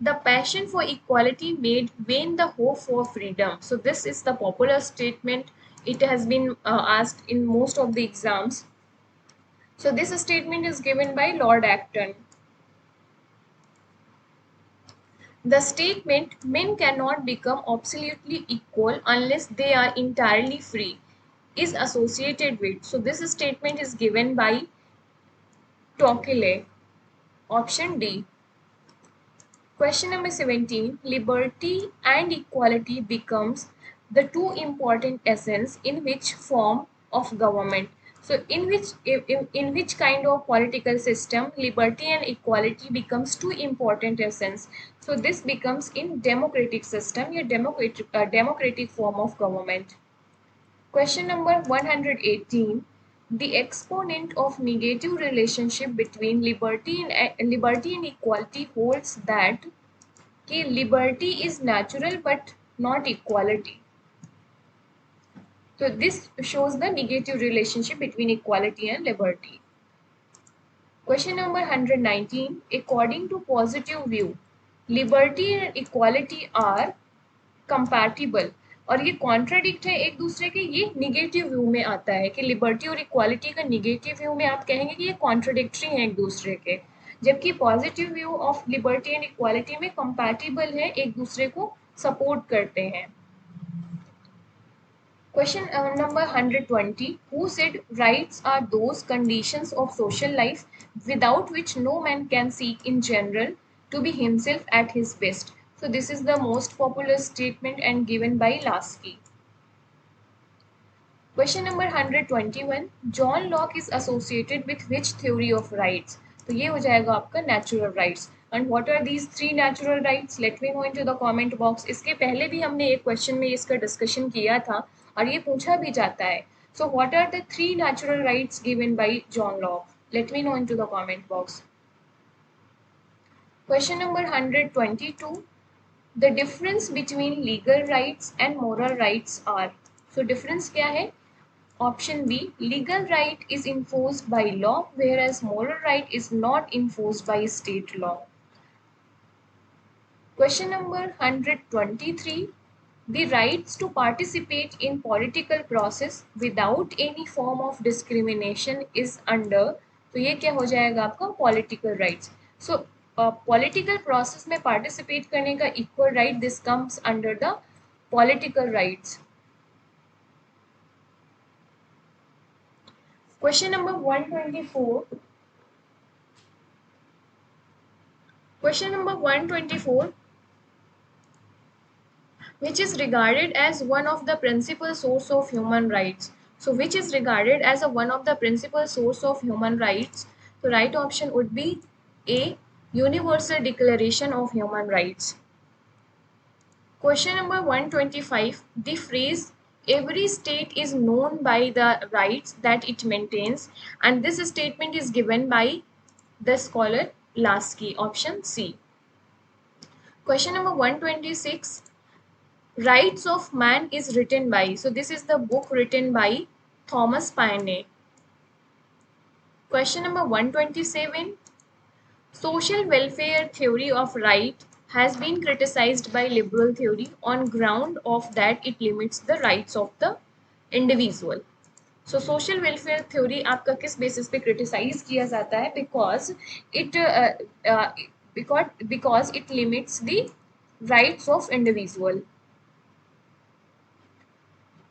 the passion for equality made vain the hope for freedom? So this is the popular statement. It has been asked in most of the exams. So this statement is given by Lord Acton. The statement, men cannot become absolutely equal unless they are entirely free, is associated with. So this statement is given by Tocqueville, option D. Question number 17, liberty and equality becomes the two important essence in which form of government? So in which kind of political system liberty and equality becomes two important essence? So this becomes in democratic system, a democratic form of government. Question number 118, the exponent of negative relationship between liberty and equality holds that liberty is natural but not equality. So this shows the negative relationship between equality and liberty. Question number 119, according to positive view, liberty and equality are compatible. और ये contradict है एक दूसरे के, ये negative view में आता है कि लिबर्टी और इक्वालिटी का निगेटिव व्यू में आप कहेंगे कि ये कॉन्ट्राडिक्टरी हैं एक दूसरे के, जबकि positive view of liberty and equality में कंपैटिबल है, एक दूसरे को सपोर्ट करते हैं. Question number 120, who said rights are those conditions of social life without which no man can seek in general to be himself at his best? So this is the most popular statement and given by Lasky. Question number 121, John Locke is associated with which theory of rights? तो ये हो जाएगा आपका natural rights. And what are these three natural rights? Let me know into the comment box. इसके पहले भी हमने एक क्वेश्चन में इसका डिस्कशन किया था और ये पूछा भी जाता है. So what are the three natural rights given by John Locke? Let me know into the comment box. Question number 122, the difference between legal rights and moral rights are. So difference क्या है? Option B, legal right is enforced by law, whereas moral right is not enforced by state law. Question number 123, the rights to participate in political process without any form of discrimination is under. तो ये क्या हो जाएगा आपका political rights. So political process में participate करने का equal right, this comes under the political rights. Question number 124. Question number 124. Which is regarded as one of the principal source of human rights. So which is regarded as one of the principal source of human rights? The right option would be A. Universal Declaration of Human Rights. Question number 125. The phrase every state is known by the rights that it maintains, and this statement is given by the scholar Lasky. Option C. Question number 126. Rights of Man is written by. So this is the book written by Thomas Paine. Question number 127. Social welfare theory of right has been criticized by liberal theory on ground of that it limits the rights of the individual. So social welfare theory आपका किस basis पे criticize किया जाता है? Because it limits the rights of individual.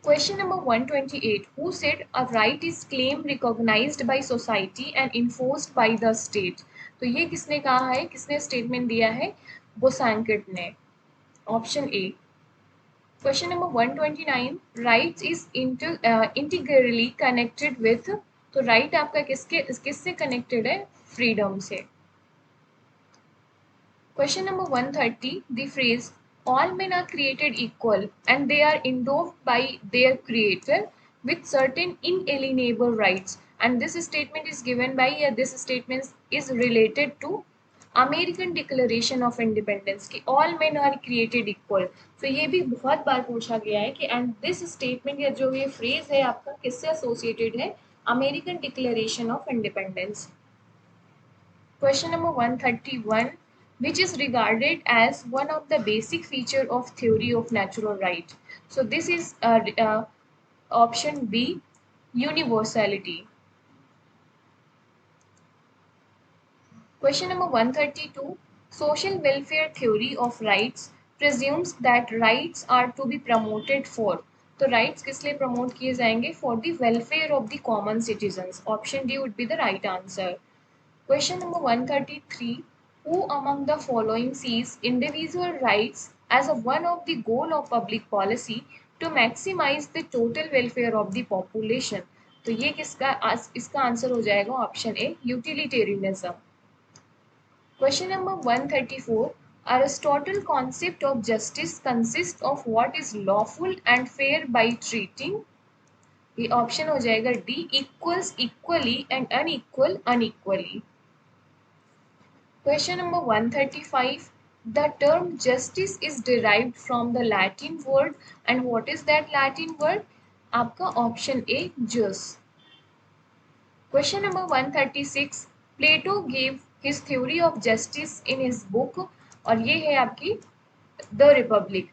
Question number 128. Who said a right is claim recognized by society and enforced by the state? तो ये किसने कहा है, किसने स्टेटमेंट दिया है? बोसांकिट ने. Option A. Question number 129. Rights is integrally connected with. तो right आपका किससे connected है? Freedom से. Question number 130. The phrase all men are created equal and they are endowed by their creator with certain inalienable rights, and this statement is given by, this statement is related to American declaration of independence की all men are created equal. तो ये भी बहुत बार पूछा गया है कि and this statement या जो ये फ्रेज है आपका किससे एसोसिएटेड है? American declaration of independence. Question number 131. Which is regarded as one of the basic feature of theory of natural right? So this is option B, universality. Question number 132. Social welfare theory of rights presumes that rights are to be promoted for. तो rights किस लिए promote किए जाएंगे? For the welfare of the common citizens. Option D would be the right answer. Question number 133. Who among the following sees individual rights as one of the goal of public policy to maximize the total welfare of the population? तो ये इसका answer हो जाएगा option A, utilitarianism. Question number 134. Aristotle concept of justice consists of what is lawful and fair by treating. ये option हो जाएगा D, equals equally and unequal unequally. Question number 135. The term justice is derived from the Latin word, and what is that Latin word? आपका option A, jus. Question number 136. Plato gave his theory of justice in his book, और ये है आपकी The Republic.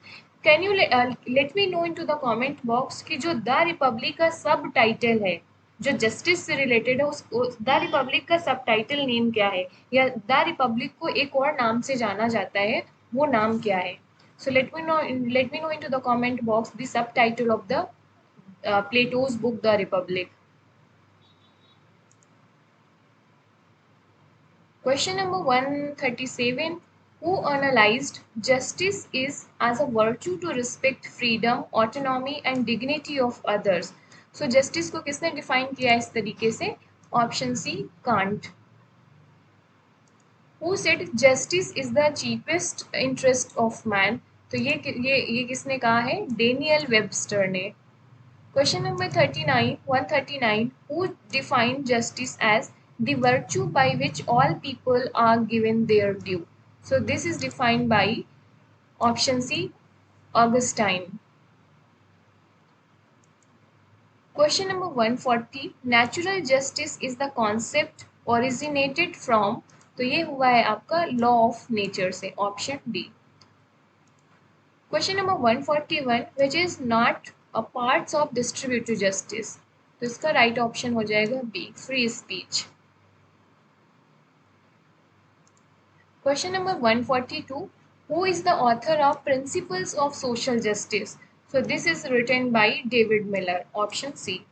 Can you let me know into the comment box कि जो The Republic का सब title है जो जस्टिस से रिलेटेड है, उस द रिपब्लिक का सब टाइटल नेम क्या है, या द रिपब्लिक को एक और नाम से जाना जाता है, वो नाम क्या है? So let me no into the comment box the sub title of the Plato's book the Republic. Question number 137. Who analyzed justice is as a virtue to respect freedom, autonomy and dignity of others? So justice को किसने define किया इस तरीके से? Option C, Kant. Who said justice is the cheapest interest of man? तो ये किसने कहा है? Daniel Webster ने. Question number 39, 139. Who defined justice as the virtue by which all people are given their due? So this is defined by option C, Augustine. Question number 140. Natural justice is the concept originated from. तो ये हुआ है आपका law of nature से, option B. Question number 141. Which is not a parts of distributive justice? तो इसका right option हो जाएगा B, free speech. Question number 142. Who is the author of Principles of Social Justice? So this is written by David Miller, option C.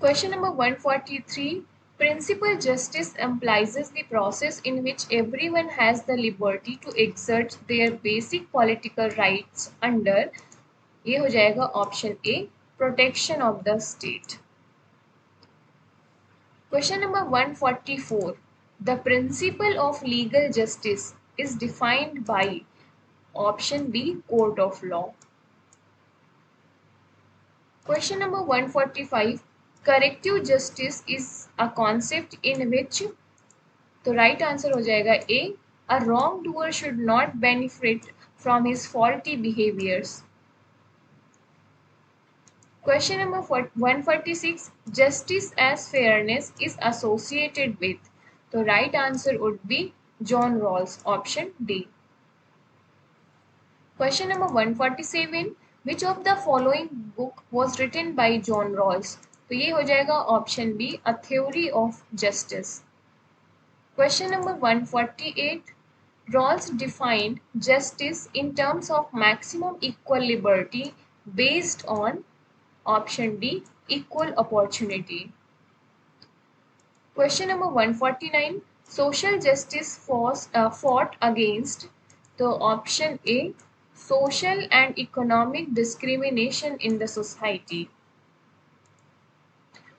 Question number 143. Principal justice implies the process in which everyone has the liberty to exert their basic political rights under, ये हो जाएगा option A, protection of the state. Question number 144. The principle of legal justice is defined by option B, court of law. Question number 145. Corrective justice is a concept in which, तो right answer हो जाएगा A, a wrongdoer should not benefit from his faulty behaviors. Question number 146. Justice as fairness is associated with. The right answer would be John Rawls, option D. Question number 147. Which of the following book was written by John Rawls? तो ये हो जाएगा option B, A Theory of Justice. Question number 148. Rawls defined justice in terms of maximum equal liberty based on option D, equal opportunity. Question number 149. Social justice fought against, the option A, social and economic discrimination in the society.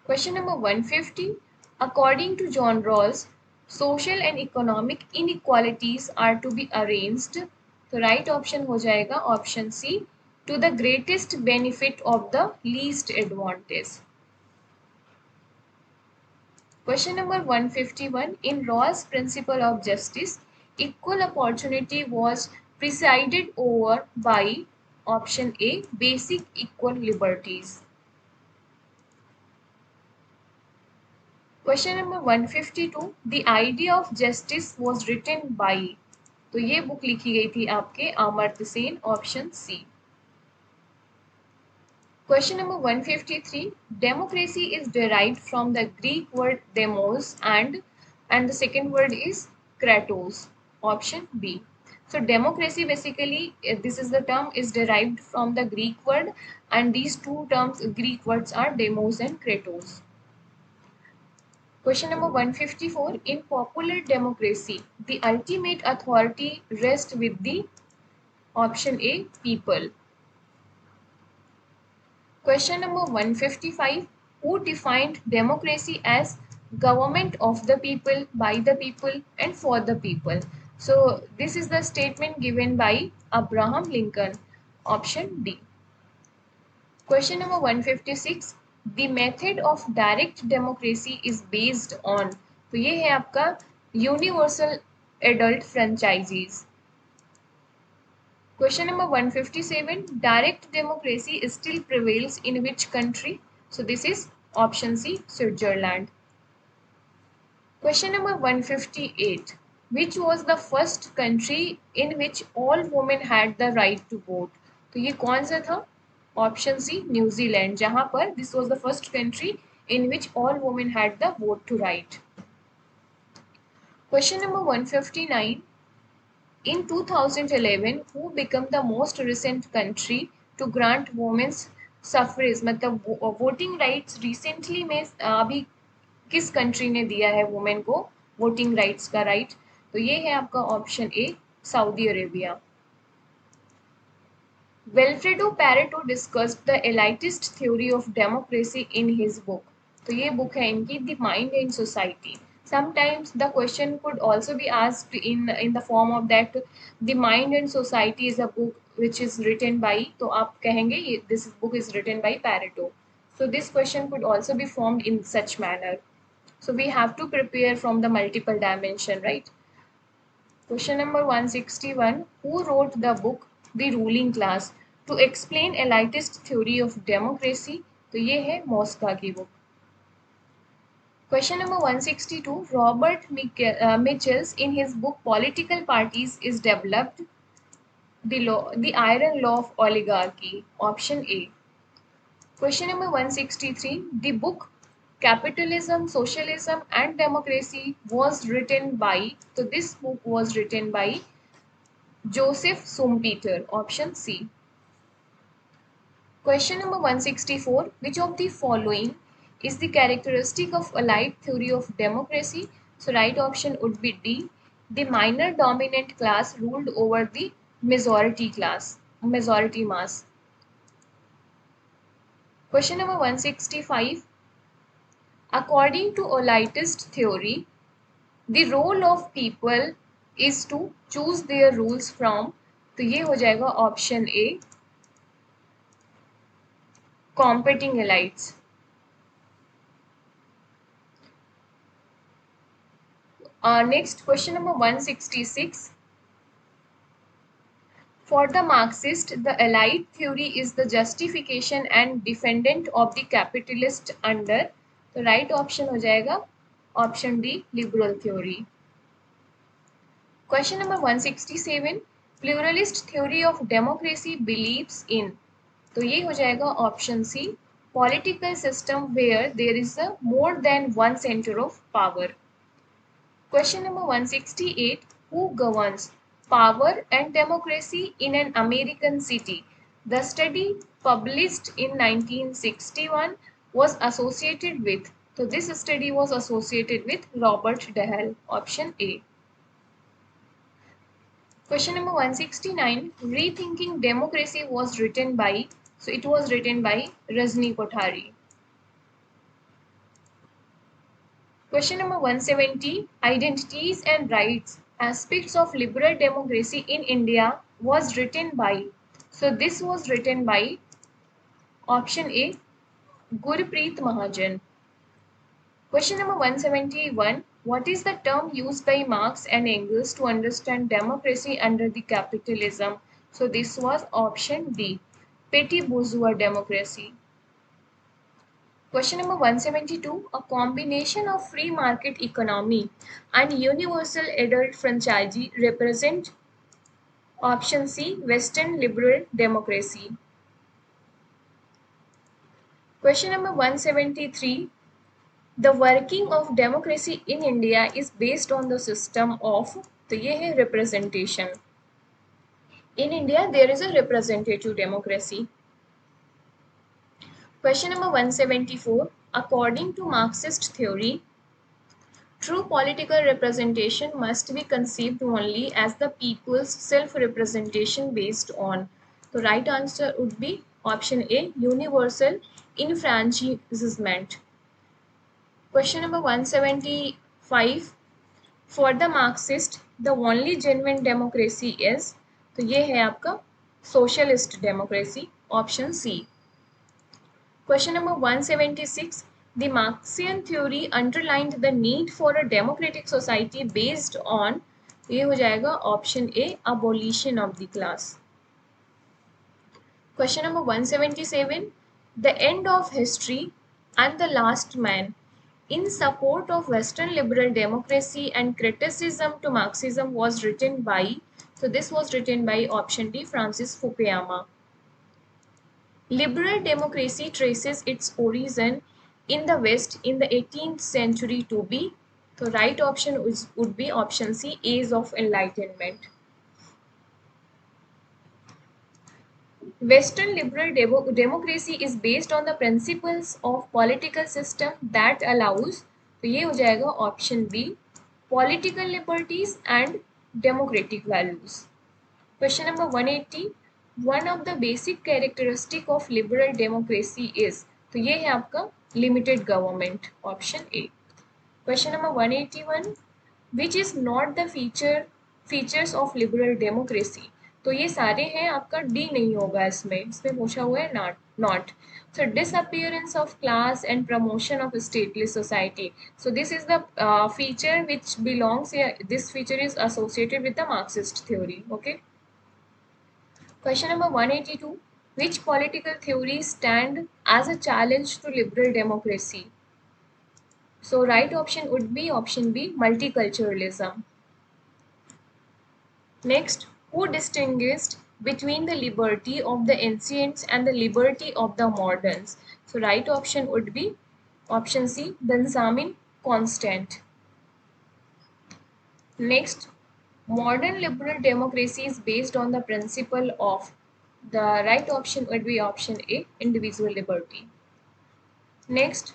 Question number 150. According to John Rawls, social and economic inequalities are to be arranged. तो right option हो जाएगा option C, to the greatest benefit of the least advantage. Question number 151. In Rawls' principle of justice, equal opportunity was presided over by option A, basic equal liberties. Question number 152. The idea of justice was written by, तो ये book लिखी गई थी आपके Amartya Sen, option C. Question number 153. Democracy is derived from the Greek word demos and the second word is kratos, option B. So democracy basically, this is the term, is derived from the Greek word, and these two terms, Greek words, are demos and kratos. Question number 154. In popular democracy, the ultimate authority rests with the option A, people. Question number 155. Who defined democracy as government of the people, by the people, and for the people? So this is the statement given by Abraham Lincoln, option D. Question number 156. The method of direct democracy is based on, तो ये है आपका universal adult franchises. Question number 157. Direct democracy still prevails in which country? So this is option C, Switzerland. Question number 158. Which was the first country in which all women had the right to vote? तो ये कौन सा था? Option C, New Zealand, जहां पर this was the first country in which all women had the vote to right. Question number 159. In 2011, who became the most recent country to grant women's suffrage? मतलब voting rights recently में अभी किस country ने दिया है women को voting rights का right? तो ये है आपका option A, Saudi Arabia. Wilfredo Pareto discussed the elitist theory of democracy in his book. तो ये बुक है इनकी, The Mind and Society. Sometimes the question could also be asked in the form of that The Mind and Society is a book which is written by, तो आप कहेंगे this book is written by Pareto. So this question could also be formed in such manner. So we have to prepare from the multiple dimension, right? Question number 161. Who wrote the book The Ruling Class to explain elitist theory of democracy? तो ये है मॉस्का की book. Question number 162. Robert Michels in his book Political Parties is developed the iron law of oligarchy, option A. Question number 163. The book Capitalism, Socialism and Democracy was written by, so this book was written by Joseph Schumpeter, option C. Question number 164. Which of the following is the characteristic of allied theory of democracy? So right option would be D. The minor dominant class ruled over the majority mass. Question number 165. According to elitist theory, the role of people is to choose their rules from, तो ये हो जाएगा option A, competing elites. Next, question number 166. For the Marxist, the elite theory is the justification and defendant of the capitalist under. तो right option हो जाएगा option D, liberal theory. Question number 167. Pluralist theory of democracy believes in. तो ये हो जाएगा option C, political system where there is a more than one center of power. Question number 168. Who governs power and democracy in an American city? The study, published in 1961, was associated with. So this study was associated with Robert Dahl. Option A. Question number 169. Rethinking Democracy was written by. So it was written by Rajni Kothari. Question number 170. Identities and Rights, Aspects of Liberal Democracy in India was written by. So this was written by option A, Gurpreet Mahajan. Question number 171. What is the term used by Marx and Engels to understand democracy under the capitalism? So this was option D, petty bourgeois democracy. Question number 172. A combination of free market economy and universal adult franchise represent option C, Western liberal democracy. Question number 173. The working of democracy in India is based on the system of, तो ये है representation. In India, there is a representative democracy. Question number 174. According to Marxist theory, true political representation must be conceived only as the people's self-representation based on. The right answer would be option A, universal enfranchisement. Question number 175. For the Marxist, the only genuine democracy is, तो ये है आपका socialist democracy, option C. Question number 176. The Marxian theory underlined the need for a democratic society based on, ये हो जाएगा option A, abolition of the class. Question number 177. The End of History and the Last Man, in support of Western liberal democracy and criticism to Marxism, was written by, so this was written by option D, Francis Fukuyama. Liberal democracy traces its origin in the West in the 18th century to be, the right option would be option C, Age of Enlightenment. Western liberal democracy is based on the principles of political system that allows, तो ये हो जाएगा option B, political liberties and democratic values. Question number 180. One of the basic characteristic of liberal democracy is, तो ये है आपका limited government, option A. Question number 181. Which is not the features of liberal democracy? तो ये सारे हैं, आपका D नहीं होगा इसमें पूछा हुआ है not. So disappearance of class and promotion of stateless society. So this is the feature which belongs here. This feature is associated with the Marxist theory. Okay. Question number 182. Which political theories stand as a challenge to liberal democracy? So right option would be option B, multiculturalism. Next, who distinguished between the liberty of the ancients and the liberty of the moderns? So right option would be option C, Benjamin Constant. Next, modern liberal democracy is based on the principle of, the right option would be option A, individual liberty. Next,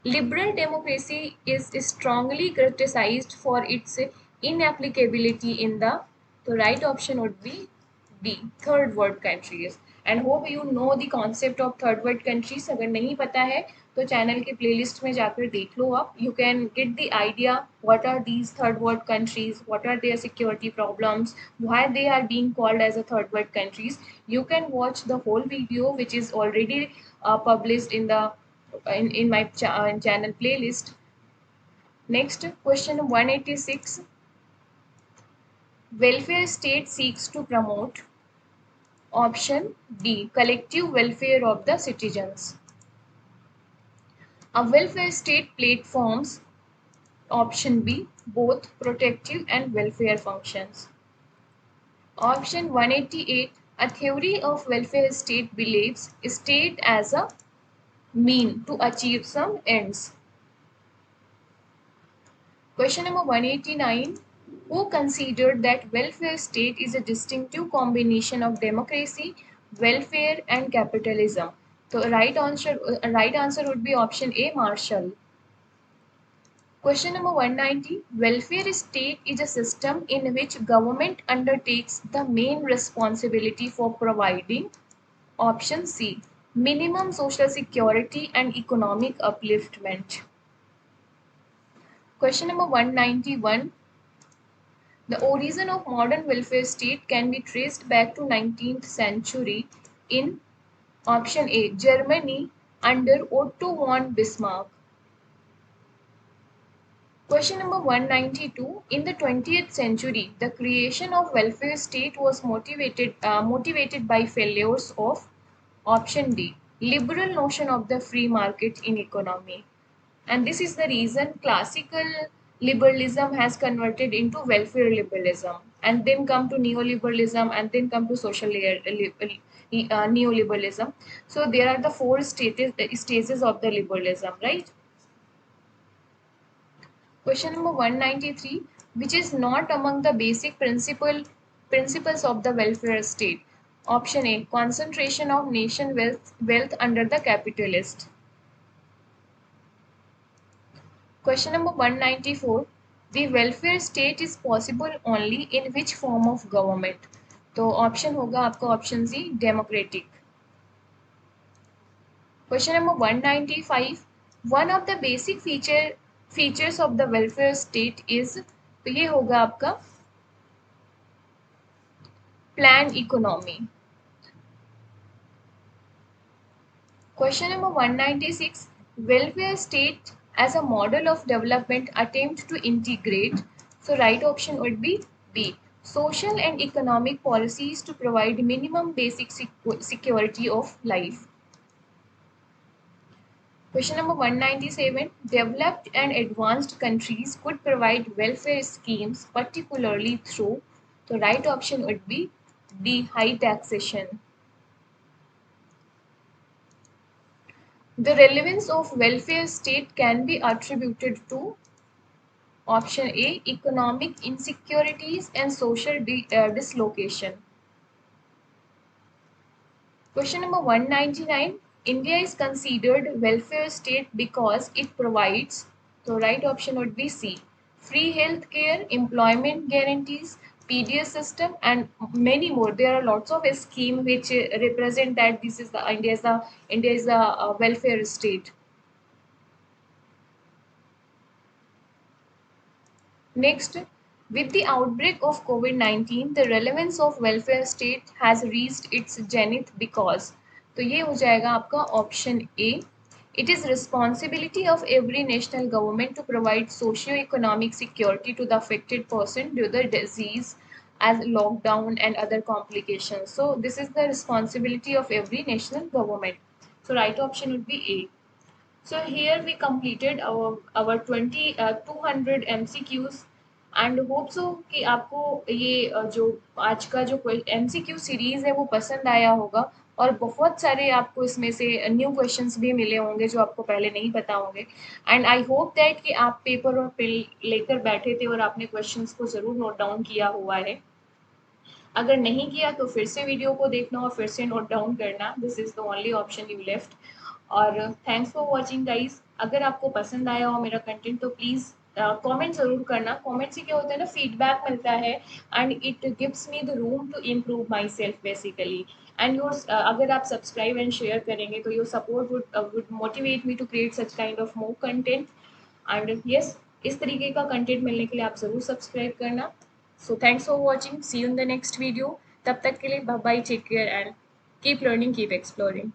Liberal democracy is strongly criticized for its inapplicability in the right option would be D, third world countries. And hope you know the concept of third world countries. अगर नहीं पता है तो channel के playlist में जाकर देख लो आप. You can get the idea what are these third world countries, what are their security problems, why they are being called as a third world countries. You can watch the whole video which is already published in the in my channel playlist. Next question 186. Welfare state seeks to promote option D, collective welfare of the citizens. A welfare state platforms option B, both protective and welfare functions. Option 188. A theory of welfare state believes state as a mean to achieve some ends. Question number 189. Who considered that welfare state is a distinctive combination of democracy, welfare and capitalism? So right answer would be option A, Marshall. Question number 190. Welfare state is a system in which government undertakes the main responsibility for providing option C, minimum social security and economic upliftment. Question number 191. The origin of modern welfare state can be traced back to 19th century in option A, Germany under Otto von Bismarck. Question number 192. In the 20th century, the creation of welfare state was motivated by failures of option D, liberal notion of the free market in economy. And this is the reason classical liberalism has converted into welfare liberalism, and then come to neoliberalism, and then come to social neoliberalism. So there are the four stages of the liberalism, right? Question number 193. Which is not among the basic principles of the welfare state? Option A, concentration of nation wealth under the capitalist. Question number 194. The welfare state is possible only in which form of government? तो option होगा आपका option C, democratic. Question number 195. One of the basic features of the welfare state is, तो ये होगा आपका planned economy. Question number 196. Welfare state as a model of development attempt to integrate. So right option would be B, social and economic policies to provide minimum basic security of life. Question number 197. Developed and advanced countries could provide welfare schemes particularly through. The right option would be D, high taxation. The relevance of welfare state can be attributed to option A, economic insecurities and social dislocation. Question number 199. India is considered welfare state because it provides, the right option would be C, free health care, employment guarantees, PDS system and many more. There are lots of schemes which represent that this is the India is a welfare state. Next, with the outbreak of COVID-19, the relevance of welfare state has reached its zenith because, तो ये हो जाएगा आपका option A. It is responsibility of every national government to provide socio-economic security to the affected person due to the disease as lockdown and other complications. So this is the responsibility of every national government. So right option would be A. So here we completed our 200 MCQs and hope so कि आपको ये जो आज का जो MCQ series है वो पसंद आया होगा और बहुत सारे आपको इसमें से न्यू क्वेश्चंस भी मिले होंगे जो आपको पहले नहीं पता होंगे. एंड आई होप दैट कि आप पेपर और पेन लेकर बैठे थे और आपने क्वेश्चंस को ज़रूर नोट डाउन किया हुआ है. अगर नहीं किया तो फिर से वीडियो को देखना और फिर से नोट डाउन करना. This is the only option you left. और थैंक्स फॉर वॉचिंग गाइज. अगर आपको पसंद आया हो मेरा कंटेंट तो प्लीज़ कमेंट ज़रूर करना। कमेंट से क्या होता है ना, फीडबैक मिलता है and it gives me the room to improve myself basically. And your अगर आप सब्सक्राइब एंड शेयर करेंगे तो your support would motivate me to create such kind of more content. And yes, इस तरीके का content मिलने के लिए आप ज़रूर सब्सक्राइब करना। So thanks for watching, see you in the next video. तब तक के लिए bye bye, take care and keep learning, keep exploring.